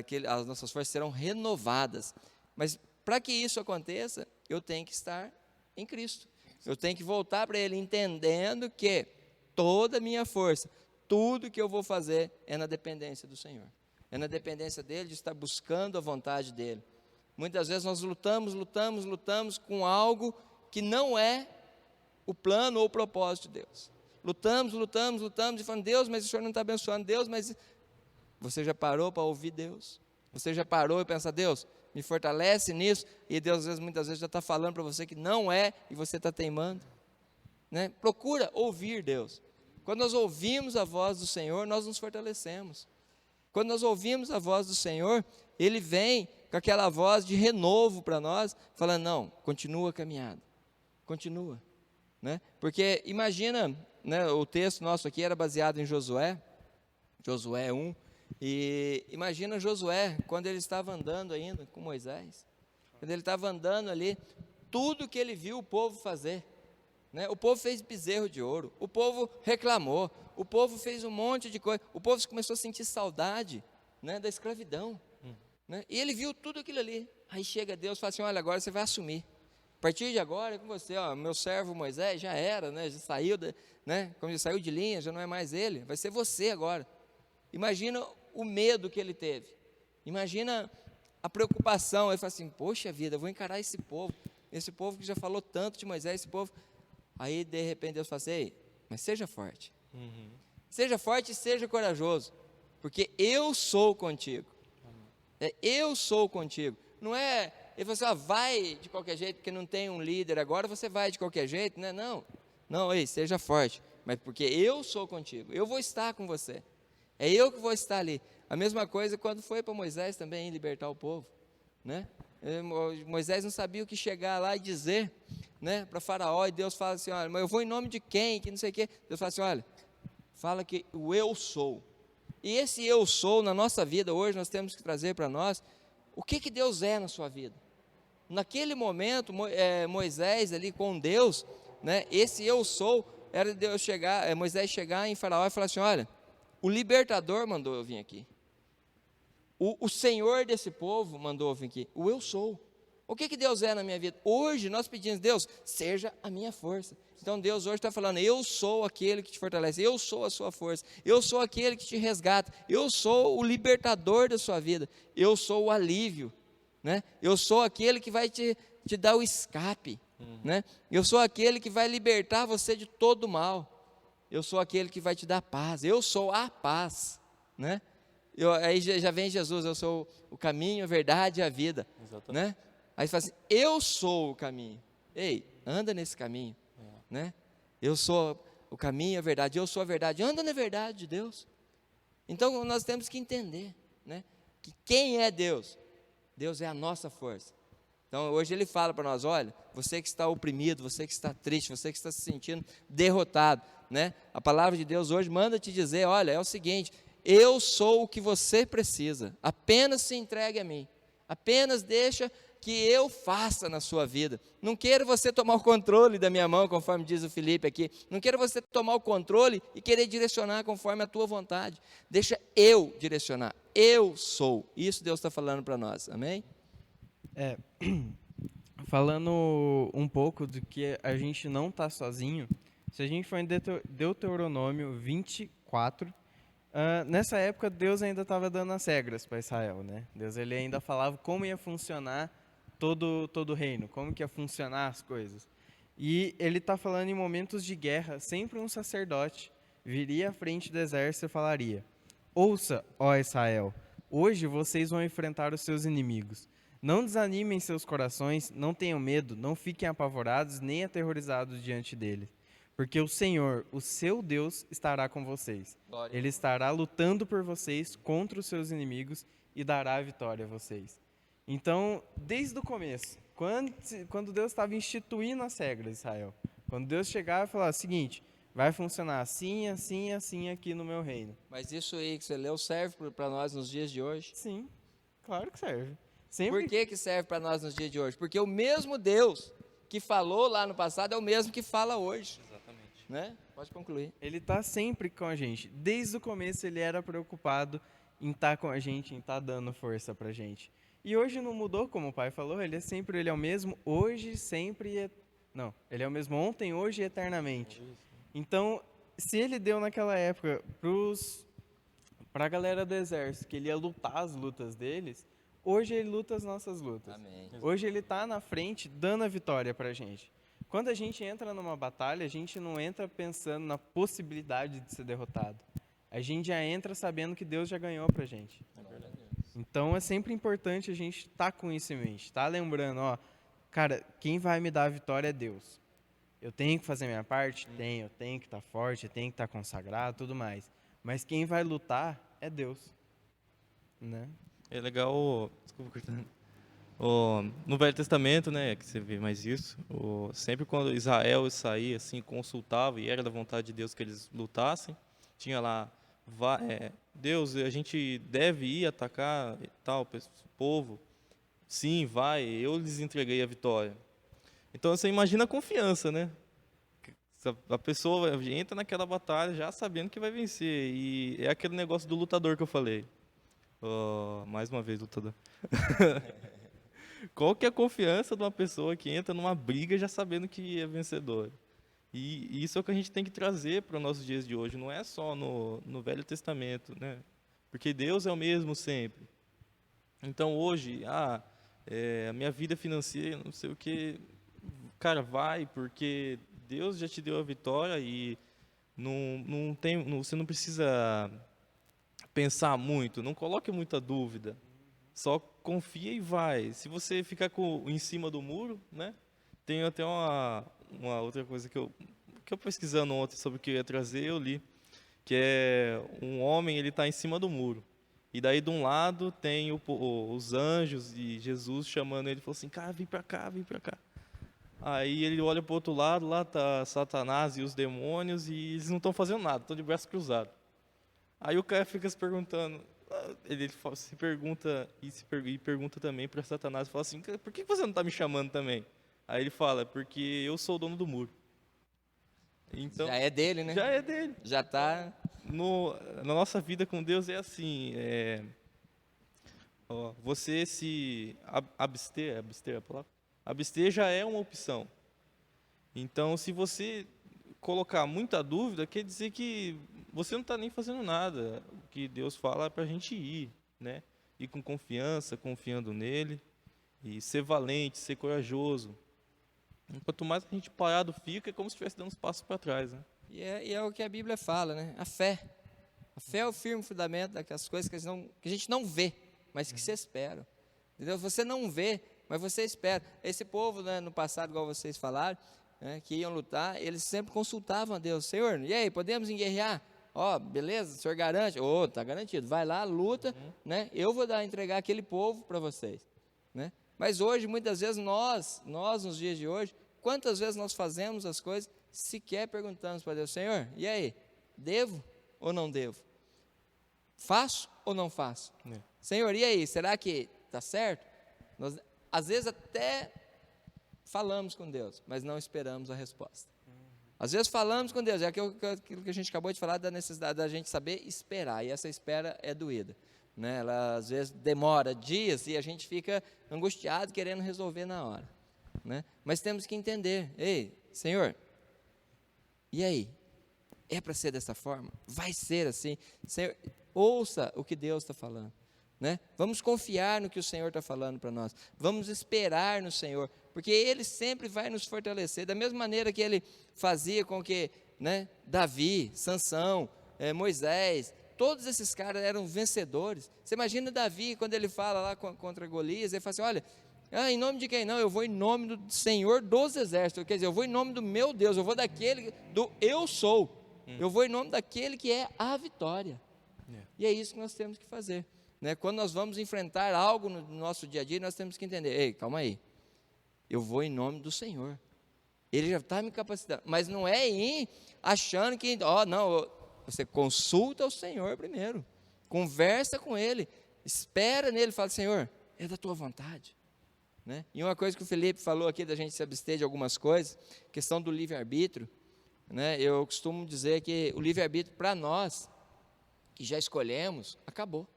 Que as nossas forças serão renovadas. Mas para que isso aconteça, eu tenho que estar em Cristo. Eu tenho que voltar para Ele entendendo que toda a minha força, tudo que eu vou fazer é na dependência do Senhor. É na dependência dEle, de estar buscando a vontade dEle. Muitas vezes nós lutamos com algo que não é o plano ou o propósito de Deus. Lutamos e falando, Deus, mas o Senhor não está abençoando. Deus, mas você já parou para ouvir Deus? Você já parou e pensa, Deus, me fortalece nisso, e Deus muitas vezes já está falando para você que não é, e você está teimando, né? Procura ouvir Deus. Quando nós ouvimos a voz do Senhor, nós nos fortalecemos. Quando nós ouvimos a voz do Senhor, Ele vem com aquela voz de renovo para nós, falando, não, continua a caminhada, continua, né? Porque imagina, né, o texto nosso aqui era baseado em Josué 1, e imagina Josué, quando ele estava andando ainda com Moisés, quando ele estava andando ali, tudo que ele viu o povo fazer, né? O povo fez bezerro de ouro, o povo reclamou, o povo fez um monte de coisa, o povo começou a sentir saudade, né, da escravidão, né? E ele viu tudo aquilo ali. Aí chega Deus e fala assim, olha, agora você vai assumir, a partir de agora é com você, ó, meu servo Moisés já era, né, já saiu, né, como já saiu de linha, já não é mais ele, vai ser você agora. Imagina o medo que ele teve, imagina a preocupação. Ele fala assim, poxa vida, eu vou encarar esse povo, esse povo que já falou tanto de Moisés, esse povo. Aí, de repente, Deus fala assim, ei, mas seja forte. Seja forte e seja corajoso, porque eu sou contigo. Eu sou contigo. Não é, ele falou assim, vai de qualquer jeito, porque não tem um líder agora, você vai de qualquer jeito, né? Não, ei, seja forte, mas porque eu sou contigo, eu vou estar com você. É eu que vou estar ali. A mesma coisa quando foi para Moisés também libertar o povo, né? Moisés não sabia o que chegar lá e dizer, né, para Faraó, e Deus fala assim, olha, mas eu vou em nome de quem, que não sei o quê. Deus fala assim, olha, fala que o eu sou. E esse eu sou, na nossa vida hoje, nós temos que trazer para nós, o que Deus é na sua vida. Naquele momento, Moisés ali com Deus, né, esse eu sou, era Deus chegar, Moisés chegar em Faraó e falar assim, olha, o libertador mandou eu vir aqui. O Senhor desse povo mandou eu vir aqui. O eu sou. O que Deus é na minha vida? Hoje nós pedimos, Deus, seja a minha força. Então Deus hoje está falando, eu sou aquele que te fortalece, eu sou a sua força, eu sou aquele que te resgata, eu sou o libertador da sua vida, eu sou o alívio, né? Eu sou aquele que vai te dar o escape, né? Eu sou aquele que vai libertar você de todo mal, eu sou aquele que vai te dar paz, eu sou a paz, né? Aí já vem Jesus, eu sou o caminho, a verdade e a vida, né? Aí você fala assim, eu sou o caminho, ei, anda nesse caminho, né? Eu sou o caminho, a verdade, eu sou a verdade, anda na verdade de Deus. Então nós temos que entender, né, que quem é Deus? Deus é a nossa força. Então hoje Ele fala para nós, olha, você que está oprimido, você que está triste, você que está se sentindo derrotado, né? A palavra de Deus hoje manda te dizer, olha, é o seguinte, eu sou o que você precisa, apenas se entregue a mim, apenas deixa que eu faça na sua vida. Não quero você tomar o controle da minha mão, conforme diz o Felipe aqui. Não quero você tomar o controle e querer direcionar conforme a tua vontade. Deixa eu direcionar. Eu sou. Isso Deus está falando para nós. Amém? Falando um pouco do que a gente não está sozinho, se a gente for em Deuteronômio 24, nessa época Deus ainda estava dando as regras para Israel, né? Deus ele ainda falava como ia funcionar todo o reino, como que ia funcionar as coisas. E ele está falando em momentos de guerra, sempre um sacerdote viria à frente do exército e falaria, ouça, ó Israel, hoje vocês vão enfrentar os seus inimigos. Não desanimem seus corações, não tenham medo, não fiquem apavorados nem aterrorizados diante dele. Porque o Senhor, o seu Deus, estará com vocês. Glória. Ele estará lutando por vocês contra os seus inimigos e dará a vitória a vocês. Então, desde o começo, quando Deus estava instituindo as regras de Israel, quando Deus chegava e falava o seguinte, vai funcionar assim, assim, assim aqui no meu reino. Mas isso aí que você leu serve para nós nos dias de hoje? Sim, claro que serve. Sempre... Por que serve para nós nos dias de hoje? Porque o mesmo Deus que falou lá no passado é o mesmo que fala hoje. Exatamente. Né? Pode concluir. Ele está sempre com a gente. Desde o começo ele era preocupado em estar com a gente, em estar dando força para a gente. E hoje não mudou, como o pai falou, ele é o mesmo hoje, sempre e... Não, ele é o mesmo ontem, hoje e eternamente. Então, se ele deu naquela época para a galera do exército que ele ia lutar as lutas deles, hoje ele luta as nossas lutas. Amém. Hoje ele está na frente dando a vitória para a gente. Quando a gente entra numa batalha, a gente não entra pensando na possibilidade de ser derrotado. A gente já entra sabendo que Deus já ganhou para a gente. Então é sempre importante a gente estar com isso em mente. Tá lembrando, ó, cara, quem vai me dar a vitória é Deus. Eu tenho que fazer minha parte? Tenho. Eu tenho que estar forte, eu tenho que estar consagrado, tudo mais. Mas quem vai lutar é Deus. Né? É legal, desculpa cortando. No Velho Testamento, né, que você vê mais isso, sempre quando Israel saía, assim, consultava e era da vontade de Deus que eles lutassem, tinha lá, Deus, a gente deve ir atacar tal povo, sim, vai, eu lhes entreguei a vitória. Então você imagina a confiança, né? A pessoa entra naquela batalha já sabendo que vai vencer, e é aquele negócio do lutador que eu falei. Mais uma vez, lutador. Qual que é a confiança de uma pessoa que entra numa briga já sabendo que é vencedor? E isso é o que a gente tem que trazer para os nossos dias de hoje. Não é só no Velho Testamento, né? Porque Deus é o mesmo sempre. Então hoje, a minha vida financeira, não sei o que, cara, vai, porque Deus já te deu a vitória e você não precisa pensar muito, não coloque muita dúvida. Só confia e vai. Se você ficar em cima do muro, né? Tem até uma outra coisa que eu pesquisando ontem sobre o que eu ia trazer, eu li, que é um homem, ele está em cima do muro. E daí de um lado tem os anjos e Jesus chamando ele, falou assim, cara, vem para cá, vem para cá. Aí ele olha para o outro lado, lá tá Satanás e os demônios e eles não estão fazendo nada, estão de braço cruzado. Aí o cara fica se perguntando, ele se pergunta e pergunta também para Satanás, fala assim, por que você não está me chamando também? Aí ele fala, porque eu sou o dono do muro. Então, Já é dele, né? já é dele. Já está... Na nossa vida com Deus é assim, você se abster é a palavra? Abster já é uma opção. Então, se você colocar muita dúvida, quer dizer que você não está nem fazendo nada. O que Deus fala é para a gente ir, né? Ir com confiança, confiando nele, e ser valente, ser corajoso. Quanto mais a gente parado fica, é como se estivesse dando uns passos para trás, né? E é o que a Bíblia fala, né? A fé. A fé é o firme fundamento daquelas coisas que a gente não vê, mas que se espera. Entendeu? Você não vê, mas você espera. Esse povo, né, no passado, igual vocês falaram, né, que iam lutar, eles sempre consultavam a Deus. Senhor, e aí, podemos enguerrear? Ó, beleza, o senhor garante? Tá garantido. Vai lá, luta, né? Eu vou entregar aquele povo para vocês, né? Mas hoje, muitas vezes, nós nos dias de hoje, quantas vezes nós fazemos as coisas, sequer perguntamos para Deus, Senhor, e aí, devo ou não devo? Faço ou não faço? Senhor, e aí, será que está certo? Nós, às vezes, até falamos com Deus, mas não esperamos a resposta. Às vezes falamos com Deus, é aquilo que a gente acabou de falar, da necessidade da gente saber esperar, e essa espera é doída, né? Ela às vezes demora dias e a gente fica angustiado querendo resolver na hora, né? Mas temos que entender, ei, Senhor, e aí? É para ser dessa forma? Vai ser assim? Senhor, ouça o que Deus está falando, né? Vamos confiar no que o Senhor está falando para nós, vamos esperar no Senhor, porque Ele sempre vai nos fortalecer, da mesma maneira que Ele fazia com que, né, Davi, Sansão, Moisés, todos esses caras eram vencedores. Você imagina Davi, quando ele fala lá contra Golias, ele fala assim, olha, em nome de quem? Não, eu vou em nome do Senhor dos Exércitos, quer dizer, eu vou em nome do meu Deus, eu vou daquele, do eu sou, eu vou em nome daquele que é a vitória. E é isso que nós temos que fazer, né? Quando nós vamos enfrentar algo no nosso dia a dia, nós temos que entender, ei, calma aí, eu vou em nome do Senhor, Ele já está me capacitando, mas não é ir achando que, não, você consulta o Senhor primeiro, conversa com Ele, espera nele, fala, Senhor, é da tua vontade, né? E uma coisa que o Felipe falou aqui, da gente se abster de algumas coisas, questão do livre-arbítrio, né? Eu costumo dizer que o livre-arbítrio para nós, que já escolhemos, acabou,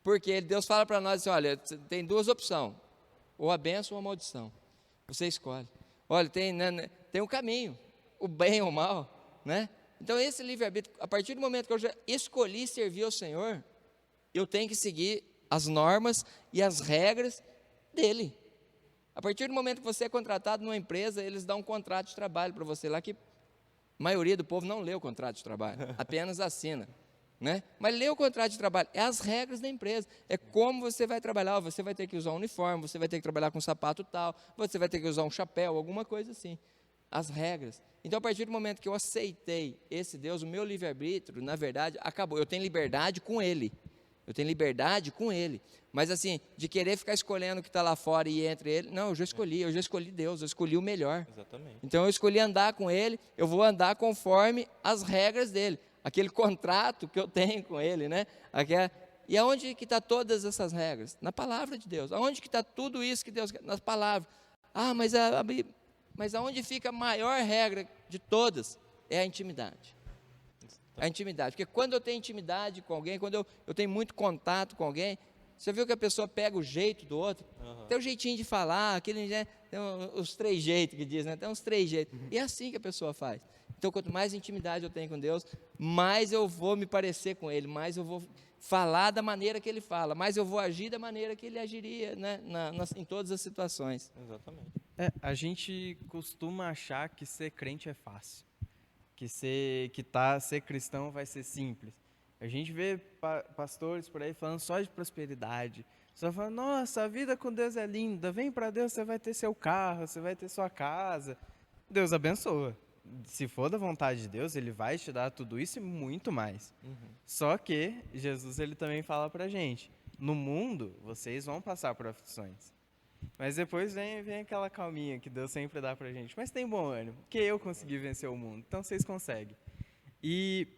porque Deus fala para nós assim, olha, tem duas opções, ou a bênção ou a maldição, você escolhe, olha, tem um caminho, o bem ou o mal, né? Então esse livre-arbítrio, a partir do momento que eu já escolhi servir ao Senhor, eu tenho que seguir as normas e as regras dele. A partir do momento que você é contratado numa empresa, eles dão um contrato de trabalho para você lá, que a maioria do povo não lê o contrato de trabalho, apenas assina, né? Mas lê o contrato de trabalho, é as regras da empresa, é como você vai trabalhar, você vai ter que usar um uniforme, você vai ter que trabalhar com um sapato tal, você vai ter que usar um chapéu, alguma coisa assim, as regras. Então, a partir do momento que eu aceitei esse Deus, o meu livre-arbítrio, na verdade, acabou, eu tenho liberdade com Ele, mas assim, de querer ficar escolhendo o que está lá fora e ir entre Ele, não, eu já escolhi Deus, eu escolhi o melhor. Exatamente. Então eu escolhi andar com Ele, eu vou andar conforme as regras dele, aquele contrato que eu tenho com Ele, né? E aonde que está todas essas regras? Na palavra de Deus. Aonde que está tudo isso que Deus quer? Nas palavras. Mas aonde fica a maior regra de todas? É a intimidade. A intimidade, porque quando eu tenho intimidade com alguém, quando eu tenho muito contato com alguém, você viu que a pessoa pega o jeito do outro, tem o jeitinho de falar, aquele, né, tem os 3 jeitos que diz, né, tem uns 3 jeitos, e é assim que a pessoa faz. Então, quanto mais intimidade eu tenho com Deus, mais eu vou me parecer com Ele, mais eu vou falar da maneira que Ele fala, mais eu vou agir da maneira que Ele agiria, né, em todas as situações. Exatamente. A gente costuma achar que ser crente é fácil, que ser cristão vai ser simples. A gente vê pastores por aí falando só de prosperidade, só falando, nossa, a vida com Deus é linda, vem para Deus, você vai ter seu carro, você vai ter sua casa. Deus abençoa. Se for da vontade de Deus, Ele vai te dar tudo isso e muito mais. Só que Jesus ele também fala pra gente, no mundo vocês vão passar por aflições. Mas depois vem aquela calminha que Deus sempre dá pra gente. Mas tem bom ânimo, porque eu consegui vencer o mundo. Então vocês conseguem. E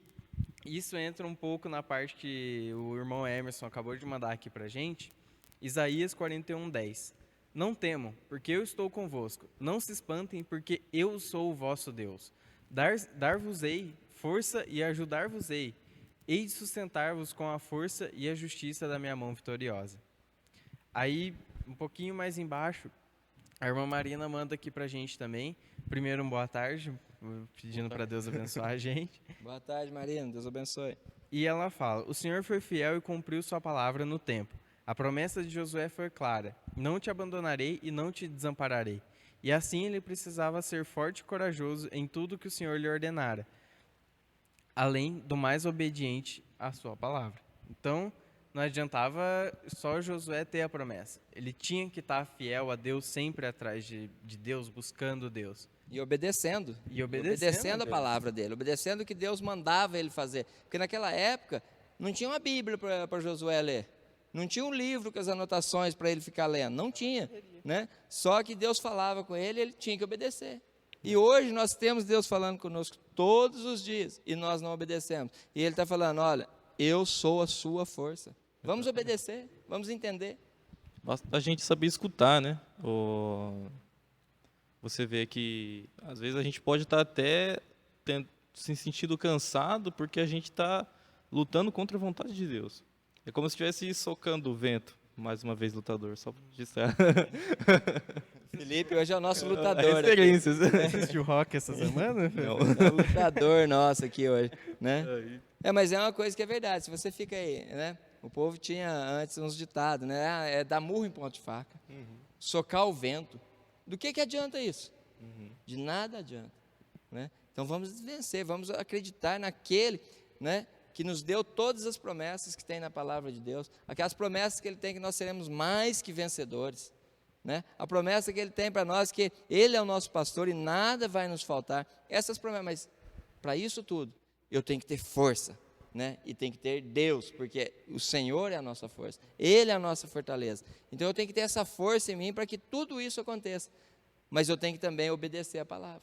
isso entra um pouco na parte que o irmão Emerson acabou de mandar aqui pra gente. Isaías 41:10. Não temam, porque eu estou convosco. Não se espantem, porque eu sou o vosso Deus. Dar-vos-ei força e ajudar-vos-ei. Hei de sustentar-vos com a força e a justiça da minha mão vitoriosa. Aí, um pouquinho mais embaixo, a irmã Marina manda aqui pra gente também. Primeiro, boa tarde, pedindo para Deus abençoar a gente. Boa tarde, Marina. Deus abençoe. E ela fala, o Senhor foi fiel e cumpriu sua palavra no tempo. A promessa de Josué foi clara, não te abandonarei e não te desampararei. E assim ele precisava ser forte e corajoso em tudo que o Senhor lhe ordenara, além do mais obediente à sua palavra. Então, não adiantava só Josué ter a promessa. Ele tinha que estar fiel a Deus, sempre atrás de Deus, buscando Deus. E obedecendo. E obedecendo A Deus. palavra dele. Obedecendo o que Deus mandava ele fazer. Porque naquela época, não tinha uma Bíblia para Josué ler. Não tinha um livro com as anotações para ele ficar lendo. Não tinha. Né? Só que Deus falava com ele, ele tinha que obedecer. E hoje nós temos Deus falando conosco todos os dias. E nós não obedecemos. E ele está falando, olha, eu sou a sua força. Vamos obedecer, vamos entender. Basta a gente saber escutar, né? Você vê que, às vezes, a gente pode estar até se sentindo cansado porque a gente está lutando contra a vontade de Deus. É como se estivesse socando o vento. Mais uma vez, lutador, só para registrar. Felipe hoje é o nosso lutador. Referências. Assistiu rock essa semana? Não. É o lutador nosso aqui hoje, né? Mas é uma coisa que é verdade, se você fica aí, né? O povo tinha antes uns ditados, né? É dar murro em ponta de faca, socar o vento. Do que adianta isso? De nada adianta, né? Então vamos vencer, vamos acreditar naquele, né? Que nos deu todas as promessas que tem na palavra de Deus, aquelas promessas que Ele tem que nós seremos mais que vencedores, né? A promessa que Ele tem para nós que Ele é o nosso pastor e nada vai nos faltar. Essas promessas, mas para isso tudo eu tenho que ter força, né? E tem que ter Deus, porque o Senhor é a nossa força, Ele é a nossa fortaleza. Então eu tenho que ter essa força em mim para que tudo isso aconteça, mas eu tenho que também obedecer a palavra.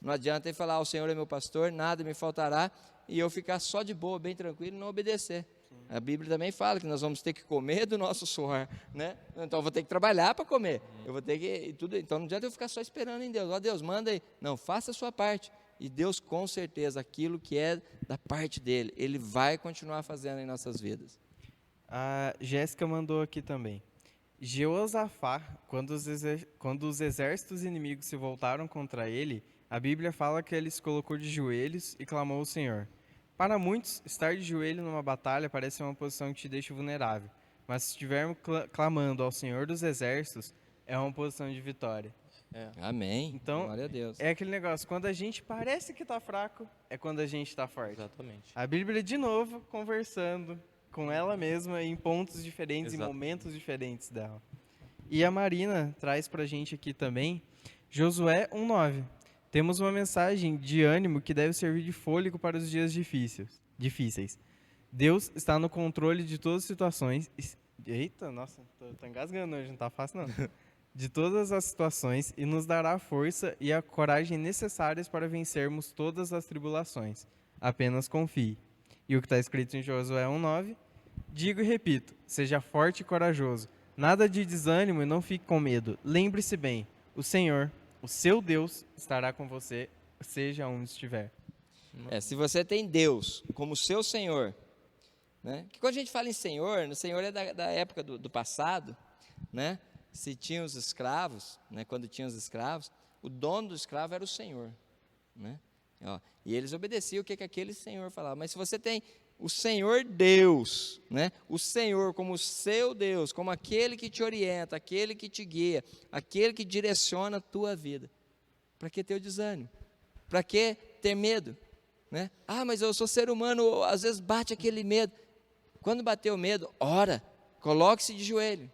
Não adianta ele falar, o Senhor é meu pastor, nada me faltará, e eu ficar só de boa, bem tranquilo e não obedecer. A Bíblia também fala que nós vamos ter que comer do nosso suor, né? Então eu vou ter que trabalhar para comer, eu vou ter que, tudo. Então não adianta eu ficar só esperando em Deus, ó Deus, manda aí. Não, faça a sua parte. E Deus, com certeza, aquilo que é da parte dEle, Ele vai continuar fazendo em nossas vidas. A Jéssica mandou aqui também. Jeosafá, quando os exércitos inimigos se voltaram contra ele, a Bíblia fala que ele se colocou de joelhos e clamou ao Senhor. Para muitos, estar de joelho numa batalha parece uma posição que te deixa vulnerável, mas se estivermos clamando ao Senhor dos exércitos, é uma posição de vitória. Amém. Então, glória a Deus. é aquele negócio, quando a gente parece que está fraco, é quando a gente está forte. Exatamente. A Bíblia, de novo, conversando com ela mesma em pontos diferentes, Exato. em momentos diferentes dela. E a Marina traz para a gente aqui também, Josué 1:9. Temos uma mensagem de ânimo que deve servir de fôlego para os dias difíceis. Deus está no controle de todas as situações. Eita, nossa, tô engasgando hoje, não tá fácil não. De todas as situações e nos dará a força e a coragem necessárias para vencermos todas as tribulações. Apenas confie. E o que está escrito em Josué 1:9, digo e repito, seja forte e corajoso. Nada de desânimo e não fique com medo. Lembre-se bem, o Senhor, o seu Deus, estará com você, seja onde estiver. Se você tem Deus como seu Senhor, né? Que quando a gente fala em Senhor, o Senhor é da época do passado, né? Se tinha os escravos, né? Quando tinha os escravos, o dono do escravo era o Senhor, né? E eles obedeciam o que aquele Senhor falava. Mas se você tem o Senhor Deus, né? O Senhor como o seu Deus, como aquele que te orienta, aquele que te guia, aquele que direciona a tua vida. Para que ter o desânimo? Para que ter medo? Né? Ah, mas eu sou ser humano, às vezes bate aquele medo. Quando bater o medo, ora, coloque-se de joelho.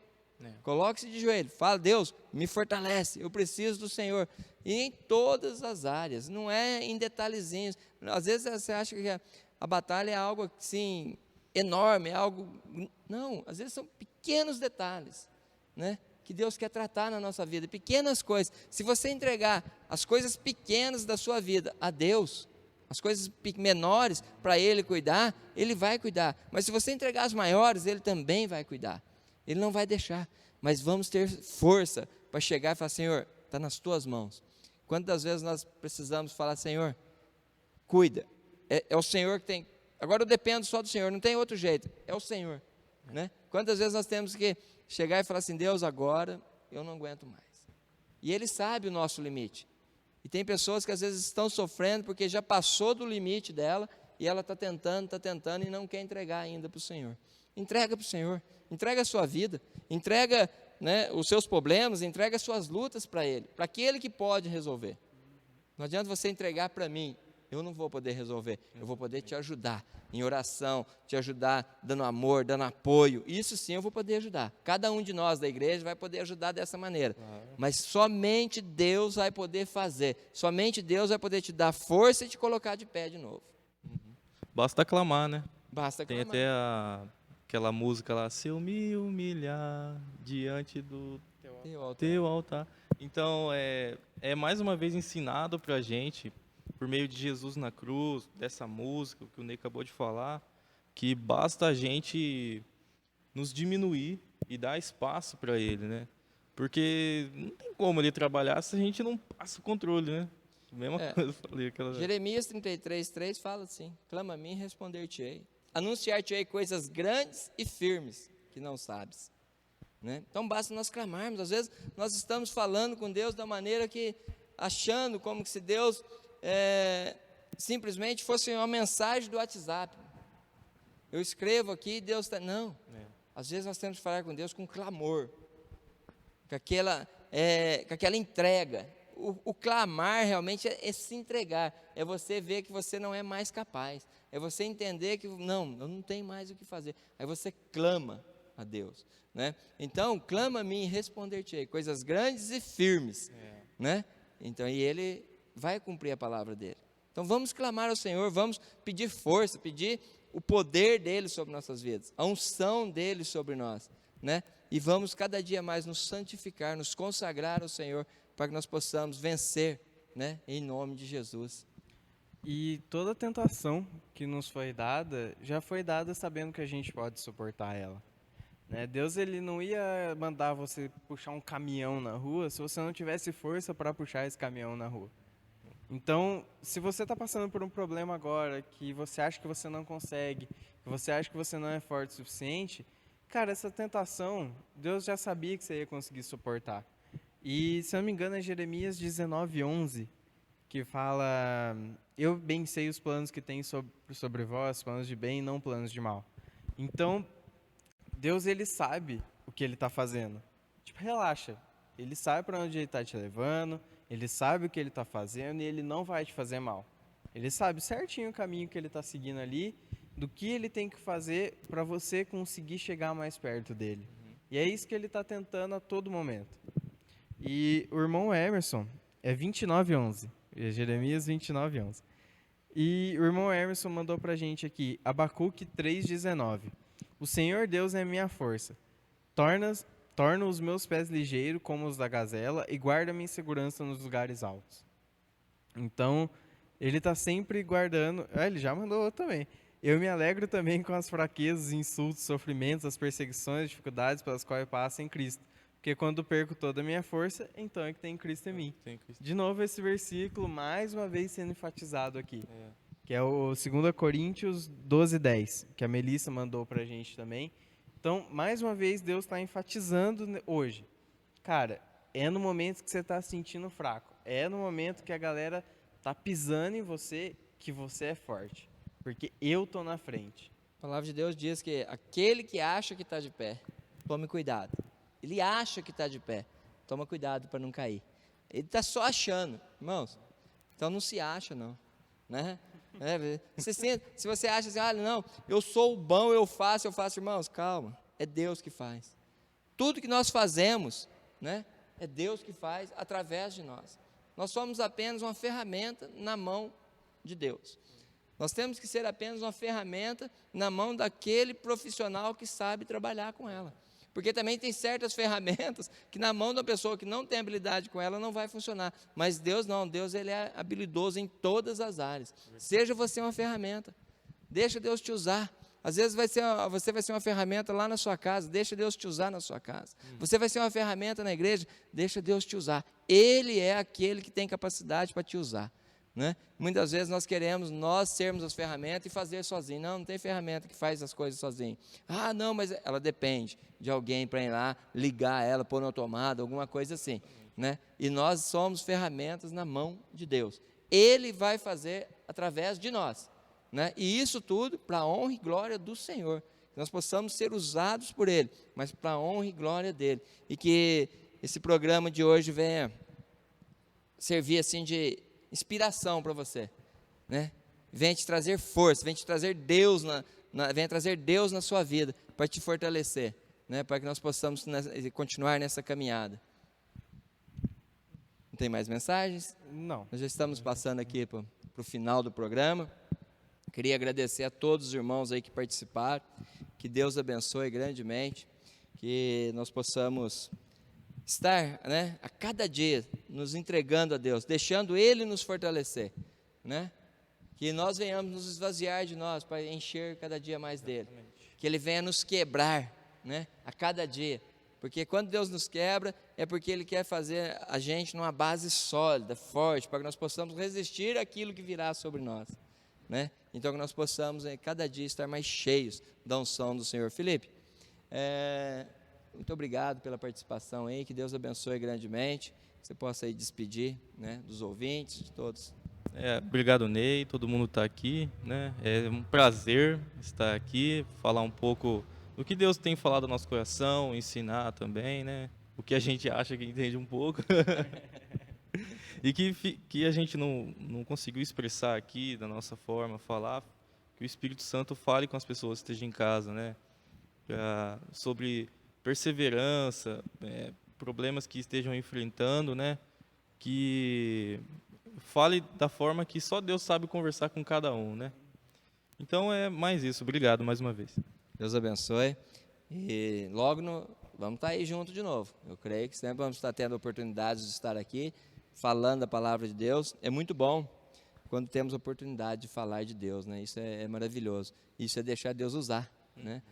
Coloque-se de joelho, fala: Deus, me fortalece, eu preciso do Senhor. E em todas as áreas, não é em detalhezinhos. Às vezes você acha que a batalha é algo assim, enorme, é algo... Não, às vezes são pequenos detalhes, né? Que Deus quer tratar na nossa vida, pequenas coisas. Se você entregar as coisas pequenas da sua vida a Deus, as coisas menores para Ele cuidar, Ele vai cuidar. Mas se você entregar as maiores, Ele também vai cuidar. Ele não vai deixar, mas vamos ter força para chegar e falar: Senhor, está nas tuas mãos. Quantas vezes nós precisamos falar: Senhor, cuida, é o Senhor que tem, agora eu dependo só do Senhor, não tem outro jeito, é o Senhor, né? Quantas vezes nós temos que chegar e falar assim: Deus, agora eu não aguento mais. E Ele sabe o nosso limite. E tem pessoas que às vezes estão sofrendo porque já passou do limite dela e ela está tentando e não quer entregar ainda para o Senhor. Entrega para o Senhor, entrega a sua vida, entrega, né, os seus problemas, entrega as suas lutas para Ele, para aquele que pode resolver. Não adianta você entregar para mim, eu não vou poder resolver, eu vou poder te ajudar em oração, te ajudar dando amor, dando apoio, isso sim eu vou poder ajudar. Cada um de nós da igreja vai poder ajudar dessa maneira, mas somente Deus vai poder fazer, somente Deus vai poder te dar força e te colocar de pé de novo. Basta clamar, né? Basta Tem clamar. até aquela música lá: se eu me humilhar diante do teu altar. Então, é mais uma vez ensinado para a gente, por meio de Jesus na cruz, dessa música que o Ney acabou de falar, que basta a gente nos diminuir e dar espaço para Ele, né? Porque não tem como Ele trabalhar se a gente não passa o controle, né? Mesma coisa que eu falei aquela vez. Jeremias 33:3 fala assim: clama a mim e responder-te-ei. Anunciar-te-ei coisas grandes e firmes que não sabes. Né? Então basta nós clamarmos. Às vezes nós estamos falando com Deus da maneira que, achando como que se Deus simplesmente fosse uma mensagem do WhatsApp. Eu escrevo aqui e Deus está... Não. Às vezes nós temos que falar com Deus com clamor, com aquela entrega. O clamar realmente é se entregar, é você ver que você não é mais capaz, é você entender que não, eu não tenho mais o que fazer. Aí você clama a Deus, né? Então, clama a mim e responder-te-ei, coisas grandes e firmes, né? Então, e Ele vai cumprir a palavra dele. Então, vamos clamar ao Senhor, vamos pedir força, pedir o poder dele sobre nossas vidas, a unção dele sobre nós, né? E vamos cada dia mais nos santificar, nos consagrar ao Senhor, para que nós possamos vencer, né, em nome de Jesus. E toda tentação que nos foi dada, já foi dada sabendo que a gente pode suportar ela. Né? Deus, ele não ia mandar você puxar um caminhão na rua se você não tivesse força para puxar esse caminhão na rua. Então, se você está passando por um problema agora, que você acha que você não consegue, que você acha que você não é forte o suficiente, cara, essa tentação, Deus já sabia que você ia conseguir suportar. E, se eu não me engano, é Jeremias 19:11, que fala: eu bem sei os planos que tenho sobre vós, planos de bem e não planos de mal. Então, Deus, ele sabe o que ele está fazendo. Tipo, relaxa, ele sabe para onde ele está te levando, ele sabe o que ele está fazendo e ele não vai te fazer mal. Ele sabe certinho o caminho que ele está seguindo ali, do que ele tem que fazer para você conseguir chegar mais perto dele. E é isso que ele está tentando a todo momento. E o irmão Emerson, é 29:11, é Jeremias 29:11. E o irmão Emerson mandou para a gente aqui, Abacuque 3:19. O Senhor Deus é minha força, torna os meus pés ligeiros como os da gazela e guarda-me em segurança nos lugares altos. Então, ele está sempre guardando... ele já mandou outro também. Eu me alegro também com as fraquezas, insultos, sofrimentos, as perseguições, dificuldades pelas quais eu passo em Cristo. Porque quando perco toda a minha força, então é que tem Cristo em mim. De novo esse versículo, mais uma vez sendo enfatizado aqui. Que é o 2 Coríntios 12:10, que a Melissa mandou pra gente também. Então, mais uma vez, Deus está enfatizando hoje. Cara, é no momento que você está se sentindo fraco. É no momento que a galera está pisando em você que você é forte. Porque eu estou na frente. A palavra de Deus diz que aquele que acha que está de pé, tome cuidado. Ele acha que está de pé, toma cuidado para não cair. Ele está só achando, irmãos. Então não se acha não, né? Se você acha assim, não, eu sou bom, eu faço, irmãos, calma, é Deus que faz. Tudo que nós fazemos, né, é Deus que faz através de nós. Nós somos apenas uma ferramenta na mão de Deus. Nós temos que ser apenas uma ferramenta na mão daquele profissional que sabe trabalhar com ela. Porque também tem certas ferramentas que na mão da pessoa que não tem habilidade com ela não vai funcionar. Mas Deus não, Deus ele é habilidoso em todas as áreas. Seja você uma ferramenta, deixa Deus te usar. Às vezes você vai ser uma ferramenta lá na sua casa, deixa Deus te usar na sua casa. Você vai ser uma ferramenta na igreja, deixa Deus te usar. Ele é aquele que tem capacidade para te usar. Né? Muitas vezes nós queremos nós sermos as ferramentas e fazer sozinho. Não tem ferramenta que faz as coisas sozinho. Não, mas ela depende de alguém para ir lá, ligar ela, pôr na tomada, alguma coisa assim. Né? E nós somos ferramentas na mão de Deus. Ele vai fazer através de nós. Né? E isso tudo para a honra e glória do Senhor. Que nós possamos ser usados por Ele, mas para a honra e glória dEle. E que esse programa de hoje venha servir assim de inspiração para você, né? Venha te trazer força, venha te trazer Deus venha trazer Deus na sua vida para te fortalecer, né? Para que nós possamos continuar nessa caminhada. Não tem mais mensagens? Não. Nós já estamos passando aqui para o final do programa. Queria agradecer a todos os irmãos aí que participaram, que Deus abençoe grandemente, que nós possamos estar, né, a cada dia nos entregando a Deus, deixando Ele nos fortalecer, né? Que nós venhamos nos esvaziar de nós para encher cada dia mais dele. Que Ele venha nos quebrar, né, a cada dia. Porque quando Deus nos quebra, é porque Ele quer fazer a gente numa base sólida, forte, para que nós possamos resistir àquilo que virá sobre nós, né? Então que nós possamos cada dia estar mais cheios da unção do Senhor. Felipe, muito obrigado pela participação aí, que Deus abençoe grandemente, que você possa aí despedir, né, dos ouvintes, de todos. Obrigado, Ney, todo mundo está aqui, né? É um prazer estar aqui, falar um pouco do que Deus tem falado no nosso coração, ensinar também, né? O que a gente acha que entende um pouco. E que a gente não conseguiu expressar aqui da nossa forma, falar, que o Espírito Santo fale com as pessoas que estejam em casa, né? Sobre perseverança, problemas que estejam enfrentando, né? Que fale da forma que só Deus sabe conversar com cada um, né? Então é mais isso. Obrigado mais uma vez. Deus abençoe. E logo vamos estar aí junto de novo. Eu creio que sempre vamos estar tendo oportunidades de estar aqui, falando a palavra de Deus. É muito bom quando temos oportunidade de falar de Deus, né? Isso é maravilhoso. Isso é deixar Deus usar, né?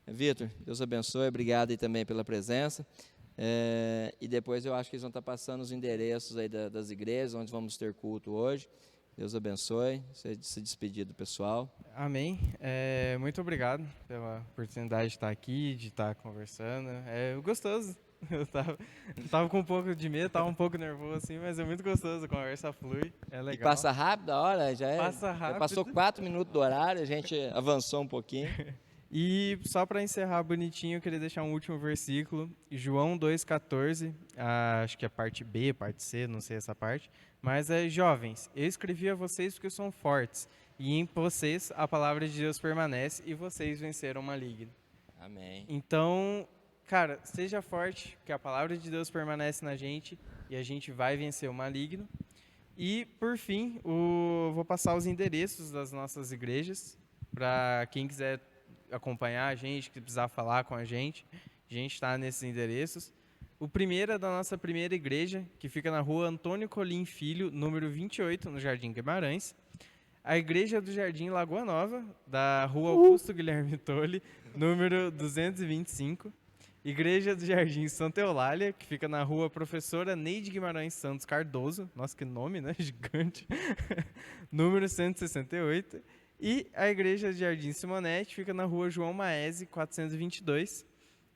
Vitor, Deus abençoe, obrigado aí também pela presença. E depois eu acho que eles vão estar passando os endereços aí das igrejas, onde vamos ter culto hoje. Deus abençoe, você se despedir do pessoal. Amém. Muito obrigado pela oportunidade de estar aqui, de estar conversando. É gostoso. Eu tava com um pouco de medo, tava um pouco nervoso assim, mas é muito gostoso, a conversa flui, é legal. E passa rápido a hora, Passa rápido. Já passou 4 minutos do horário, a gente avançou um pouquinho. E só para encerrar bonitinho, eu queria deixar um último versículo, João 2,14, acho que é parte B, parte C, não sei essa parte, mas jovens, eu escrevi a vocês porque são fortes, e em vocês a palavra de Deus permanece e vocês venceram o maligno. Amém. Então, cara, seja forte, que a palavra de Deus permanece na gente e a gente vai vencer o maligno. E, por fim, vou passar os endereços das nossas igrejas, para quem quiser acompanhar a gente, que precisar falar com a gente está nesses endereços. O primeiro é da nossa primeira igreja, que fica na rua Antônio Colim Filho, número 28, no Jardim Guimarães. A igreja do Jardim Lagoa Nova, da rua Augusto Guilherme Tolle, número 225. Igreja do Jardim Santa Eulália, que fica na rua Professora Neide Guimarães Santos Cardoso. Nossa, que nome, né? Gigante. Número 168. E a Igreja do Jardim Simonete fica na rua João Maese, 422.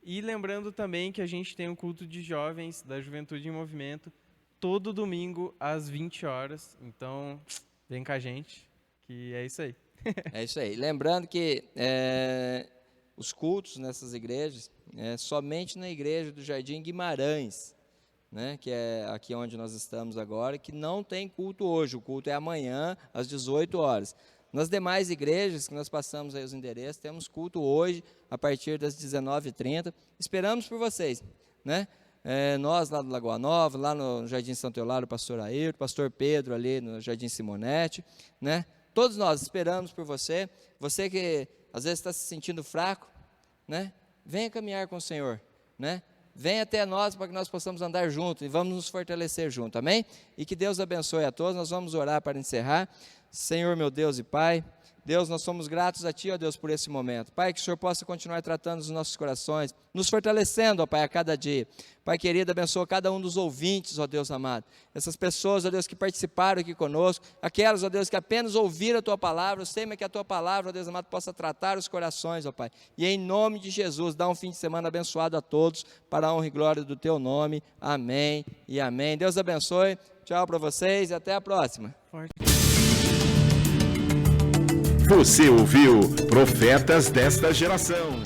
E lembrando também que a gente tem um culto de jovens da Juventude em Movimento todo domingo às 20 horas. Então, vem com a gente, que é isso aí. É isso aí. Lembrando que os cultos nessas igrejas, somente na igreja do Jardim Guimarães, né, que é aqui onde nós estamos agora, que não tem culto hoje. O culto é amanhã, às 18 horas. Nas demais igrejas, que nós passamos aí os endereços, temos culto hoje, a partir das 19h30. Esperamos por vocês, né? Nós lá do Lagoa Nova, lá no Jardim Santo Eulário, o pastor Ayrton, o pastor Pedro ali no Jardim Simonete, né? Todos nós esperamos por você. Você que às vezes está se sentindo fraco, né? Venha caminhar com o Senhor, né? Venha até nós para que nós possamos andar juntos e vamos nos fortalecer juntos, amém? E que Deus abençoe a todos. Nós vamos orar para encerrar. Senhor, meu Deus e Pai, Deus, nós somos gratos a Ti, ó Deus, por esse momento. Pai, que o Senhor possa continuar tratando os nossos corações, nos fortalecendo, ó Pai, a cada dia. Pai querido, abençoa cada um dos ouvintes, ó Deus amado. Essas pessoas, ó Deus, que participaram aqui conosco, aquelas, ó Deus, que apenas ouviram a Tua palavra, eu sei, mas que a Tua palavra, ó Deus amado, possa tratar os corações, ó Pai. E em nome de Jesus, dá um fim de semana abençoado a todos, para a honra e glória do Teu nome. Amém e amém. Deus abençoe. Tchau para vocês e até a próxima. Você ouviu Profetas desta Geração.